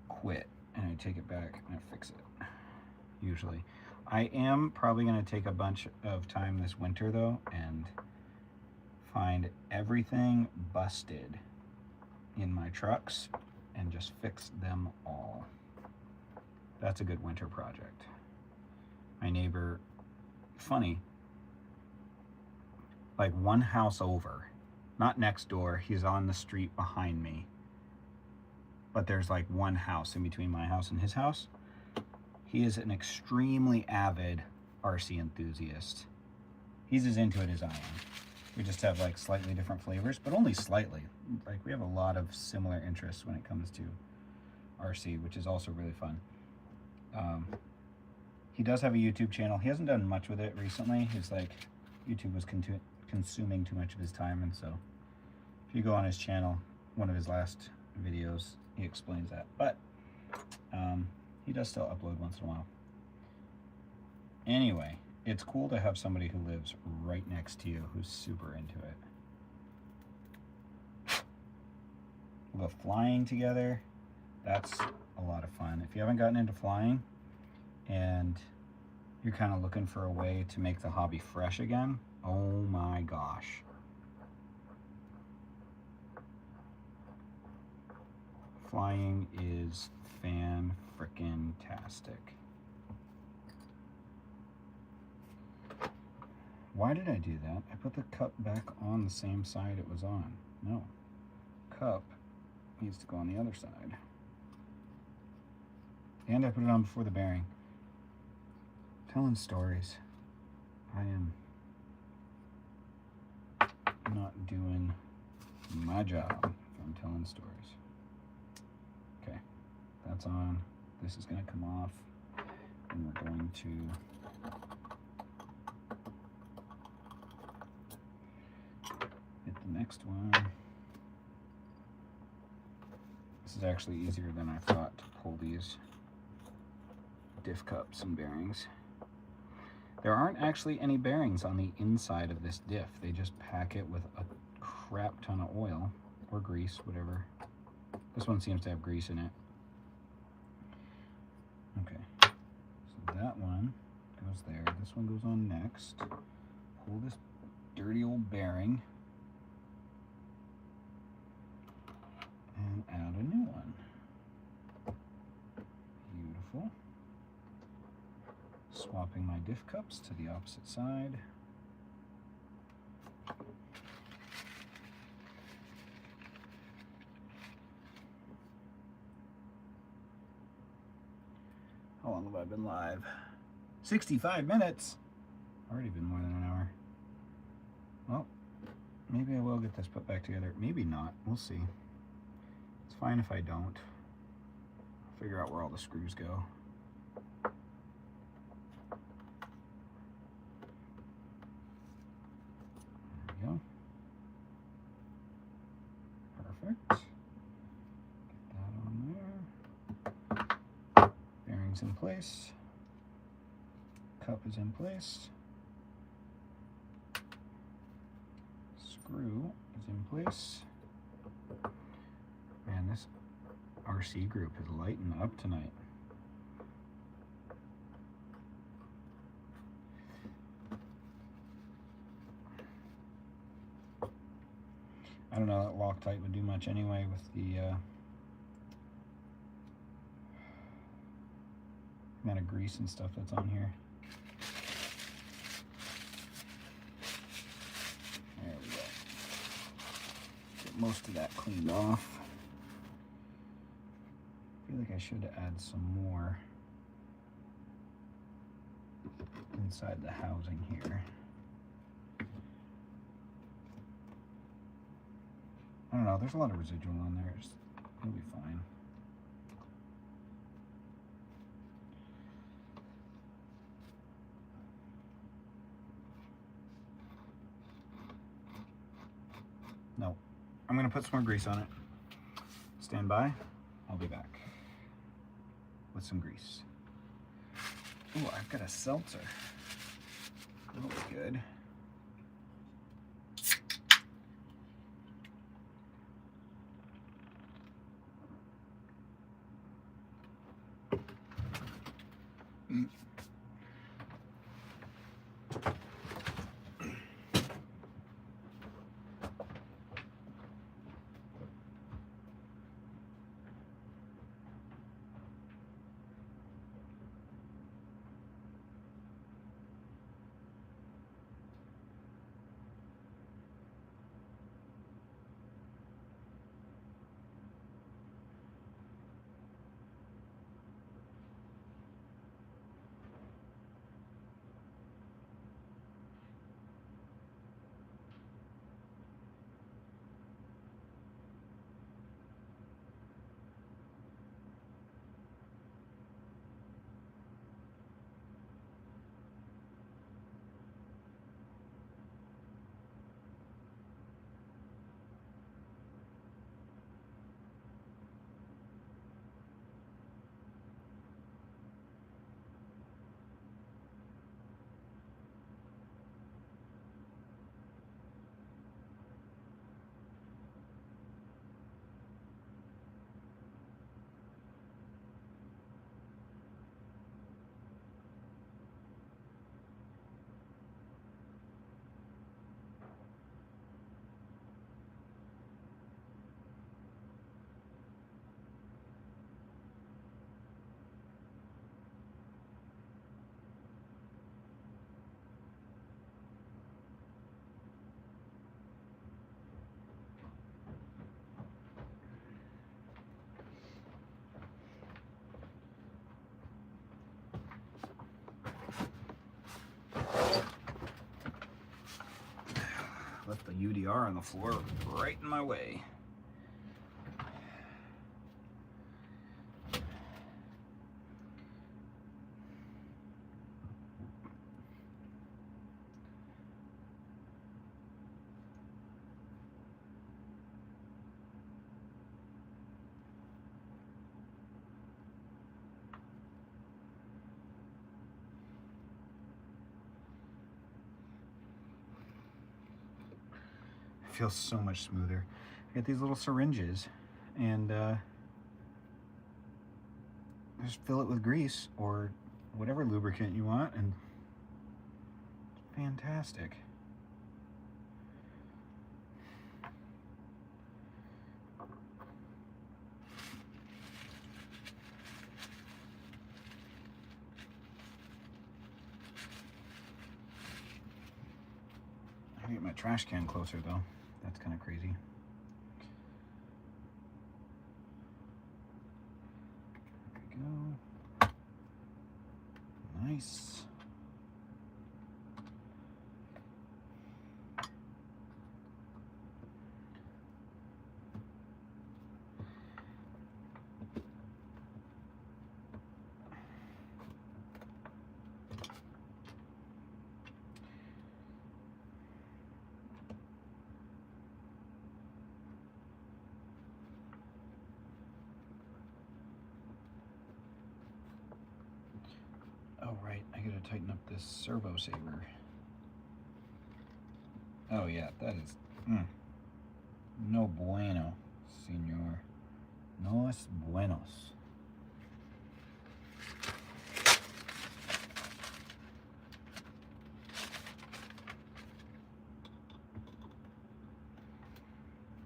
S1: quit and I take it back and I fix it, usually. I am probably going to take a bunch of time this winter though and find everything busted in my trucks and just fix them all. That's a good winter project. My neighbor, funny, like one house over, not next door, he's on the street behind me, but there's like one house in between my house and his house. He is an extremely avid RC enthusiast. He's as into it as I am. We just have like slightly different flavors, but only slightly. Like we have a lot of similar interests when it comes to RC, which is also really fun. He does have a YouTube channel. He hasn't done much with it recently. He's like, YouTube was consuming too much of his time, and so if you go on his channel, one of his last videos, he explains that. But he does still upload once in a while. Anyway, it's cool to have somebody who lives right next to you who's super into it. We'll go flying together. That's a lot of fun. If you haven't gotten into flying and you're kind of looking for a way to make the hobby fresh again, oh my gosh. Flying is fan-frickin-tastic. Why did I do that? I put the cup back on the same side it was on. No. Cup needs to go on the other side. And I put it on before the bearing. Telling stories. I am not doing my job if I'm telling stories. Okay, that's on. This is going to come off. And we're going to hit the next one. This is actually easier than I thought to pull these diff cups and bearings. There aren't actually any bearings on the inside of this diff. They just pack it with a crap ton of oil or grease, whatever. This one seems to have grease in it. Okay, so that one goes there. This one goes on next. Pull this dirty old bearing and add a new one. Beautiful. Swapping my diff cups to the opposite side. How long have I been live? 65 minutes. Already been more than an hour. Well, maybe I will get this put back together. Maybe not. We'll see. It's fine if I don't. I'll figure out where all the screws go. Go. Perfect. Get that on there. Bearings in place. Cup is in place. Screw is in place. Man, this RC group is lighting up tonight. I don't know that Loctite would do much anyway with the amount of grease and stuff that's on here. There we go. Get most of that cleaned off. feel like I should add some more inside the housing here. I don't know, there's a lot of residual on there. It'll be fine. No, I'm gonna put some more grease on it. Stand by, I'll be back with some grease. Ooh, I've got a seltzer. That'll be good. Left the UDR on the floor right in my way. Feels so much smoother. I got these little syringes and just fill it with grease or whatever lubricant you want, and it's fantastic. I gotta get my trash can closer though. That's kind of crazy. There we go. Nice. Oh, right, I gotta tighten up this servo saver. Oh, yeah, that is no bueno, senor. No es buenos.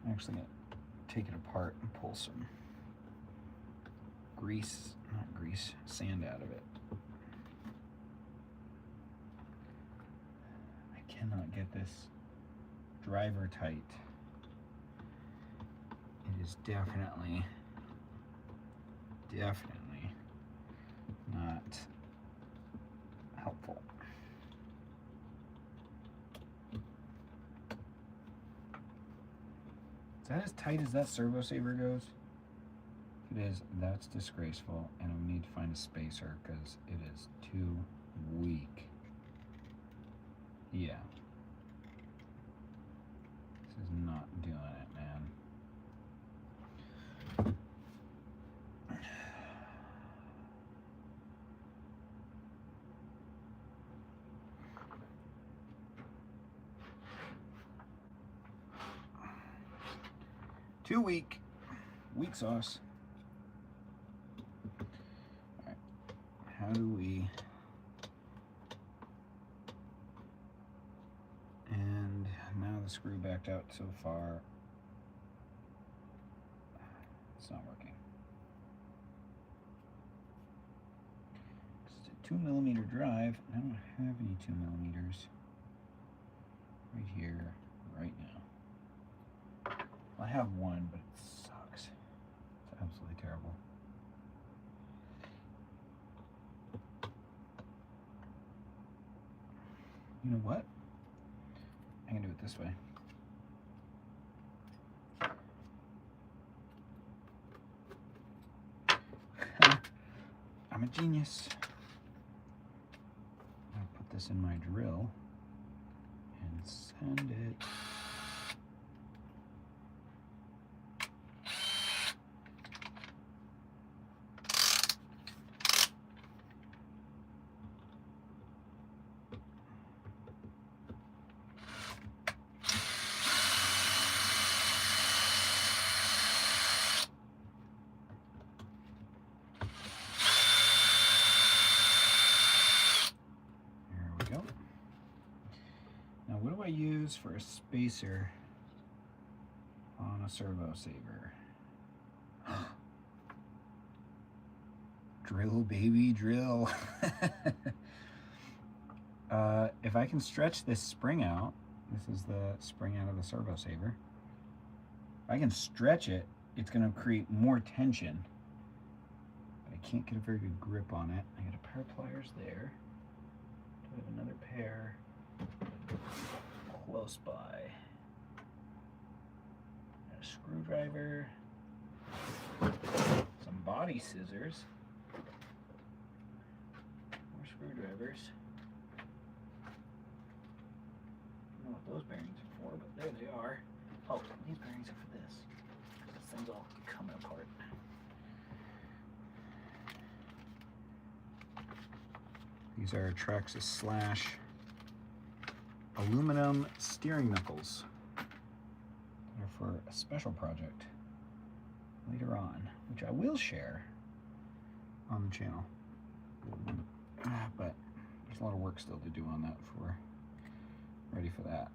S1: I'm actually gonna take it apart and pull some sand out of it. I cannot get this driver tight. It is definitely definitely not helpful. Is that as tight as that servo saver goes? If it is, that's disgraceful, and I need to find a spacer because it is too weak. Yeah. This is not doing it, man. 2 weak. Weak sauce. All right. How do we... And now the screw backed out so far. It's not working. It's a 2mm drive. I don't have any 2mm right here, right now. I have one, but it sucks. It's absolutely terrible. You know what? I can do it this way. I'm a genius. I'll put this in my drill and send it. What do I use for a spacer on a servo saver? Drill, baby, drill. If I can stretch this spring out, this is the spring out of the servo saver. If I can stretch it, it's going to create more tension. But I can't get a very good grip on it. I got a pair of pliers there. Do I have another pair close by? A screwdriver, some body scissors, more screwdrivers. I don't know what those bearings are for, but there they are. Oh, these bearings are for this. This thing's all coming apart. These are Traxxas Slash aluminum steering knuckles. They're for a special project later on, which I will share on the channel. But there's a lot of work still to do on that before we're ready for that.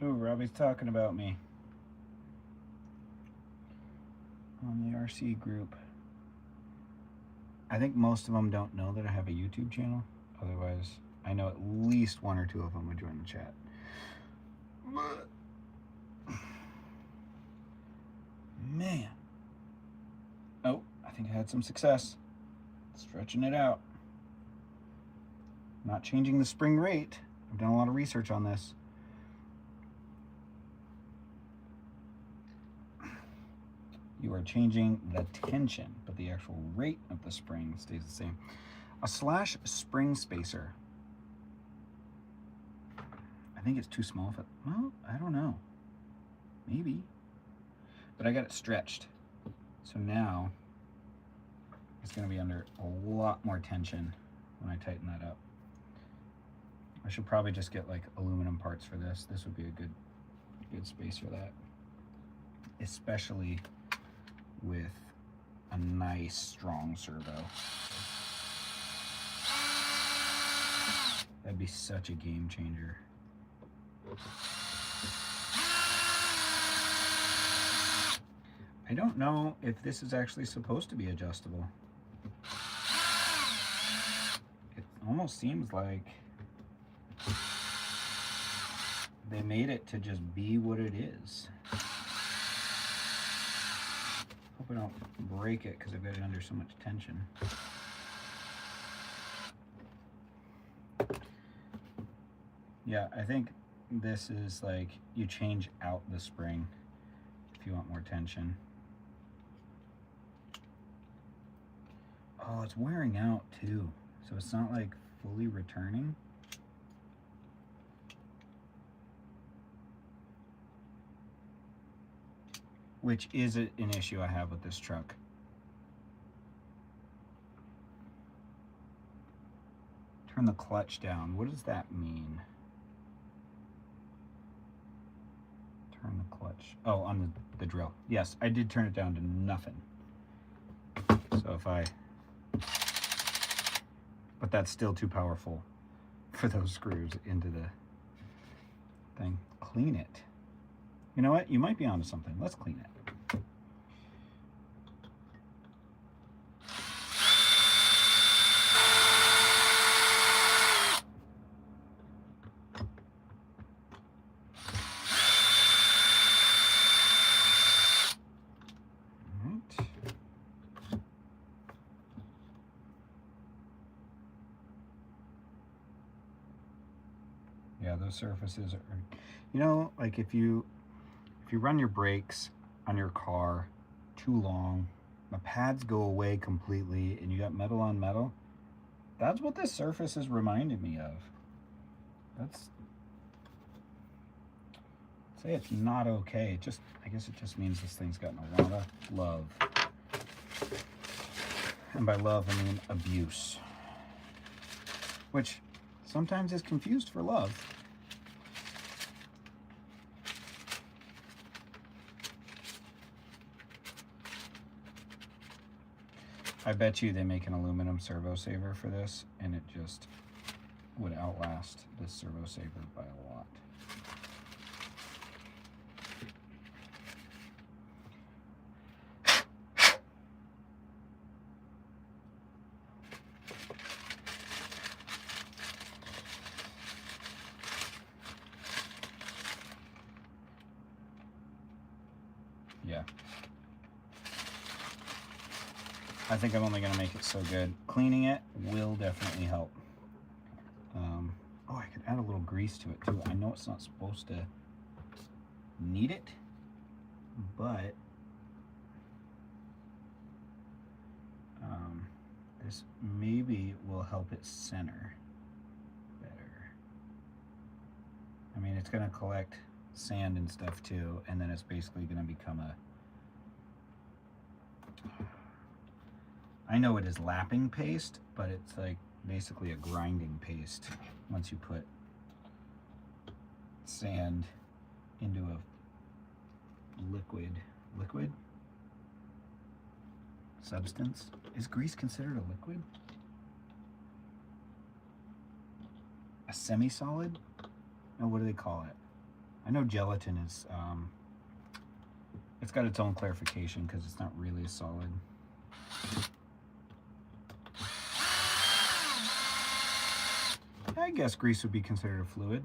S1: Oh, Robbie's talking about me on the RC group. I think most of them don't know that I have a YouTube channel. Otherwise, I know at least 1 or 2 of them would join the chat. Man. Oh, I think I had some success. Stretching it out. Not changing the spring rate. I've done a lot of research on this. You are changing the tension, but the actual rate of the spring stays the same. A Slash spring spacer. I think it's too small for it. Well, I don't know. Maybe. But I got it stretched. So now it's going to be under a lot more tension when I tighten that up. I should probably just get like aluminum parts for this. This would be a good space for that. Especially with a nice strong servo. That'd be such a game changer. I don't know if this is actually supposed to be adjustable. It almost seems like they made it to just be what it is. Hope I don't break it because I've got it under so much tension. Yeah, I think this is like you change out the spring if you want more tension. Oh, it's wearing out too, so it's not like fully returning. Which is an issue I have with this truck. Turn the clutch down. What does that mean? Turn the clutch. Oh, on the drill. Yes, I did turn it down to nothing. So if I... But that's still too powerful for those screws into the thing. Clean it. You know what? You might be onto something. Let's clean it. Yeah, those surfaces are, you know, like if you run your brakes on your car too long, the pads go away completely and you got metal on metal. That's what this surface is reminding me of. That's, say it's not okay. It just, I guess it just means this thing's gotten a lot of love. And by love, I mean abuse. Which sometimes is confused for love. I bet you they make an aluminum servo saver for this, and it just would outlast this servo saver by a lot. Yeah. I think I'm only going to make it so good. Cleaning it will definitely help. Oh, I could add a little grease to it too. I know it's not supposed to need it, but this maybe will help it center better. I mean, it's going to collect sand and stuff too, and then it's basically going to become a... I know it is lapping paste, but it's like basically a grinding paste once you put sand into a liquid substance. Is grease considered a liquid? A semi-solid? No, what do they call it? I know gelatin is, it's got its own clarification because it's not really a solid. I guess grease would be considered a fluid.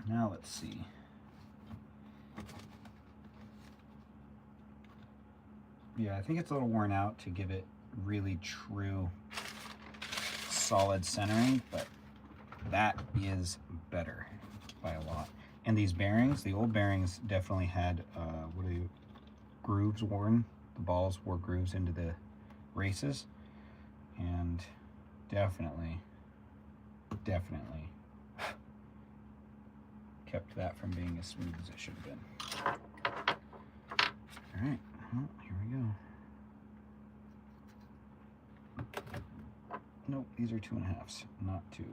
S1: Now let's see. Yeah, I think it's a little worn out to give it really true solid centering, but that is better by a lot. And these bearings, the old bearings definitely had, grooves worn. The balls wore grooves into the races, and definitely kept that from being as smooth as it should have been. All right. Well, here we go. Nope, these are 2.5s, not 2.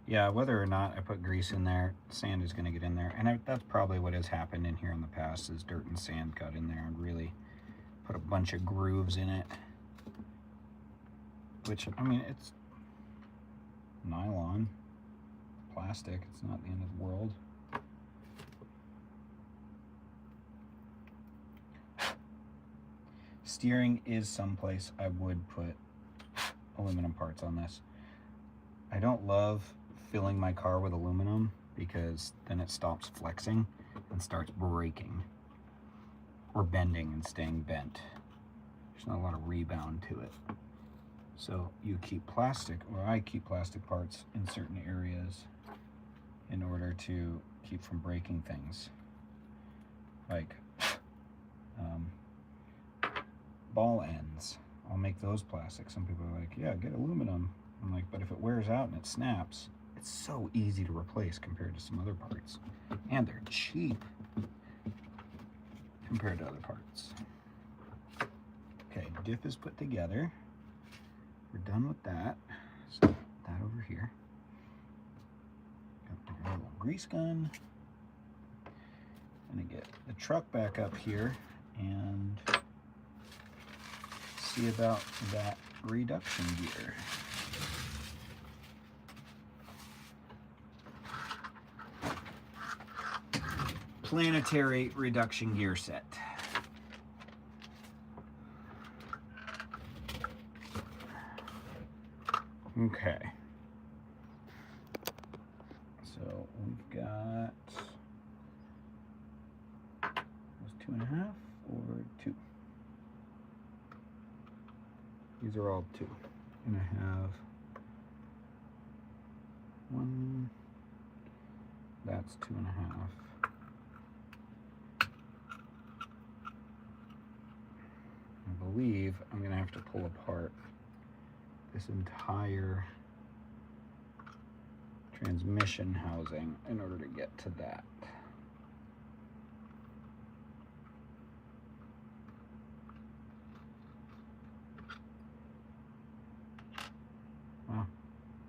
S1: Yeah, whether or not I put grease in there, sand is going to get in there. And that's probably what has happened in here in the past, is dirt and sand got in there and really put a bunch of grooves in it. Which, I mean, it's nylon, plastic, it's not the end of the world. Steering is someplace I would put aluminum parts on this. I don't love filling my car with aluminum because then it stops flexing and starts breaking or bending and staying bent. There's not a lot of rebound to it. So you keep plastic, or I keep plastic parts in certain areas in order to keep from breaking things. Like ball ends, I'll make those plastic. Some people are like, yeah, get aluminum. I'm like, but if it wears out and it snaps, it's so easy to replace compared to some other parts. And they're cheap compared to other parts. Okay, diff is put together. We're done with that. So put that over here. Got my little grease gun. I'm gonna get the truck back up here and see about that reduction gear. Planetary reduction gear set. Okay. So we've got those 2.5 or 2. These are all 2. And I have 1. That's 2.5. I believe I'm going to have to pull apart this entire transmission housing in order to get to that. Wow,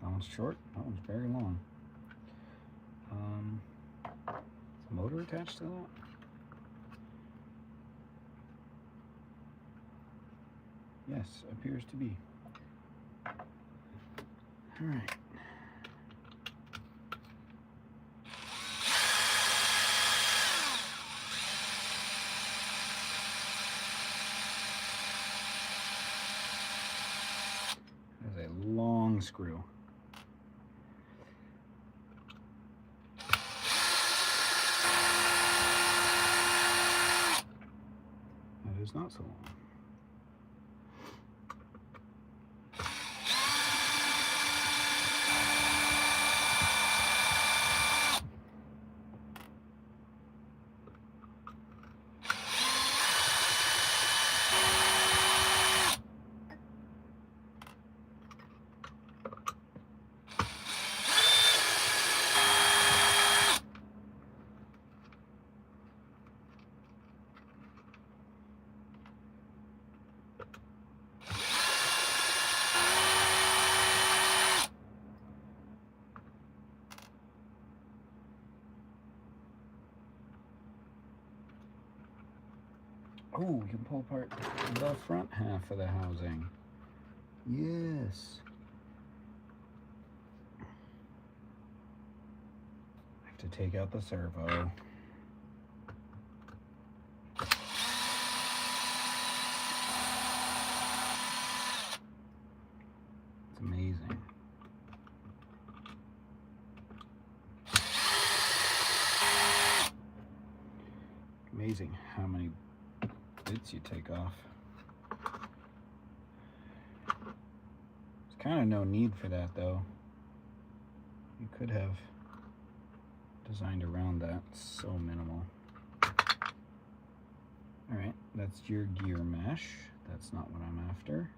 S1: that one's short, that one's very long. Is the motor attached to that? Yes, appears to be. All right. That is a long screw. That is not so long. Oh, you can pull apart the front half of the housing. Yes. I have to take out the servo. It's amazing. Amazing how many bits you take off. There's kind of no need for that though. You could have designed around that. It's so minimal. Alright, that's your gear mesh. That's not what I'm after.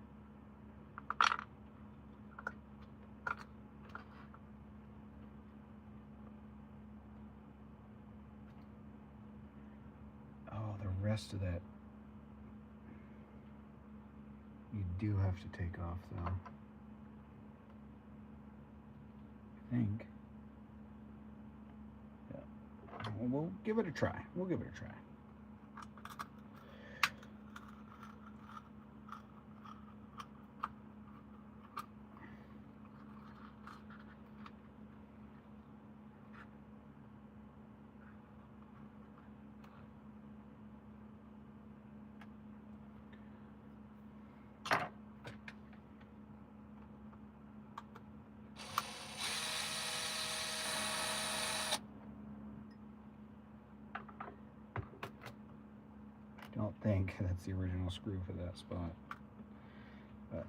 S1: rest of that you do have to take off, though. I think. Yeah. We'll give it a try. We'll give it a try. Don't think that's the original screw for that spot. But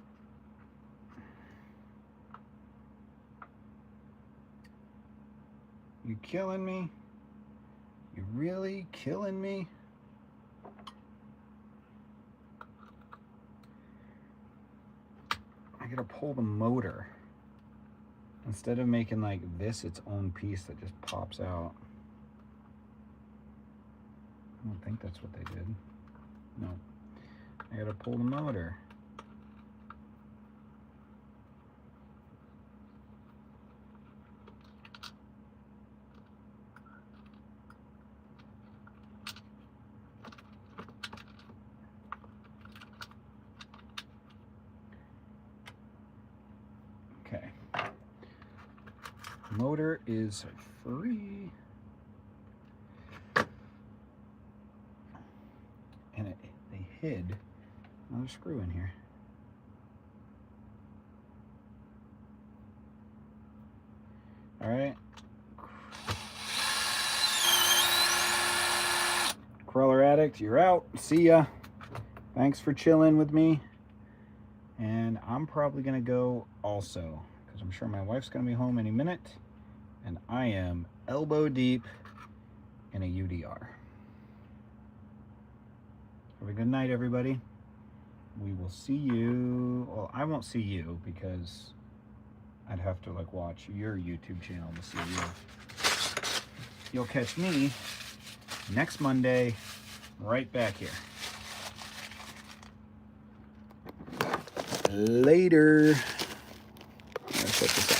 S1: you killing me? You really killing me? I gotta pull the motor. Instead of making like this its own piece that just pops out. I don't think that's what they did. No. I gotta pull the motor. Okay. Motor is free. And they hid another screw in here. All right. Crawler Addict, you're out. See ya. Thanks for chilling with me. And I'm probably gonna go also, because I'm sure my wife's gonna be home any minute, and I am elbow deep in a UDR. Have a good night, everybody. We will see you. Well, I won't see you because I'd have to like watch your YouTube channel to see you. You'll catch me next Monday, right back here. Later. I'm gonna set this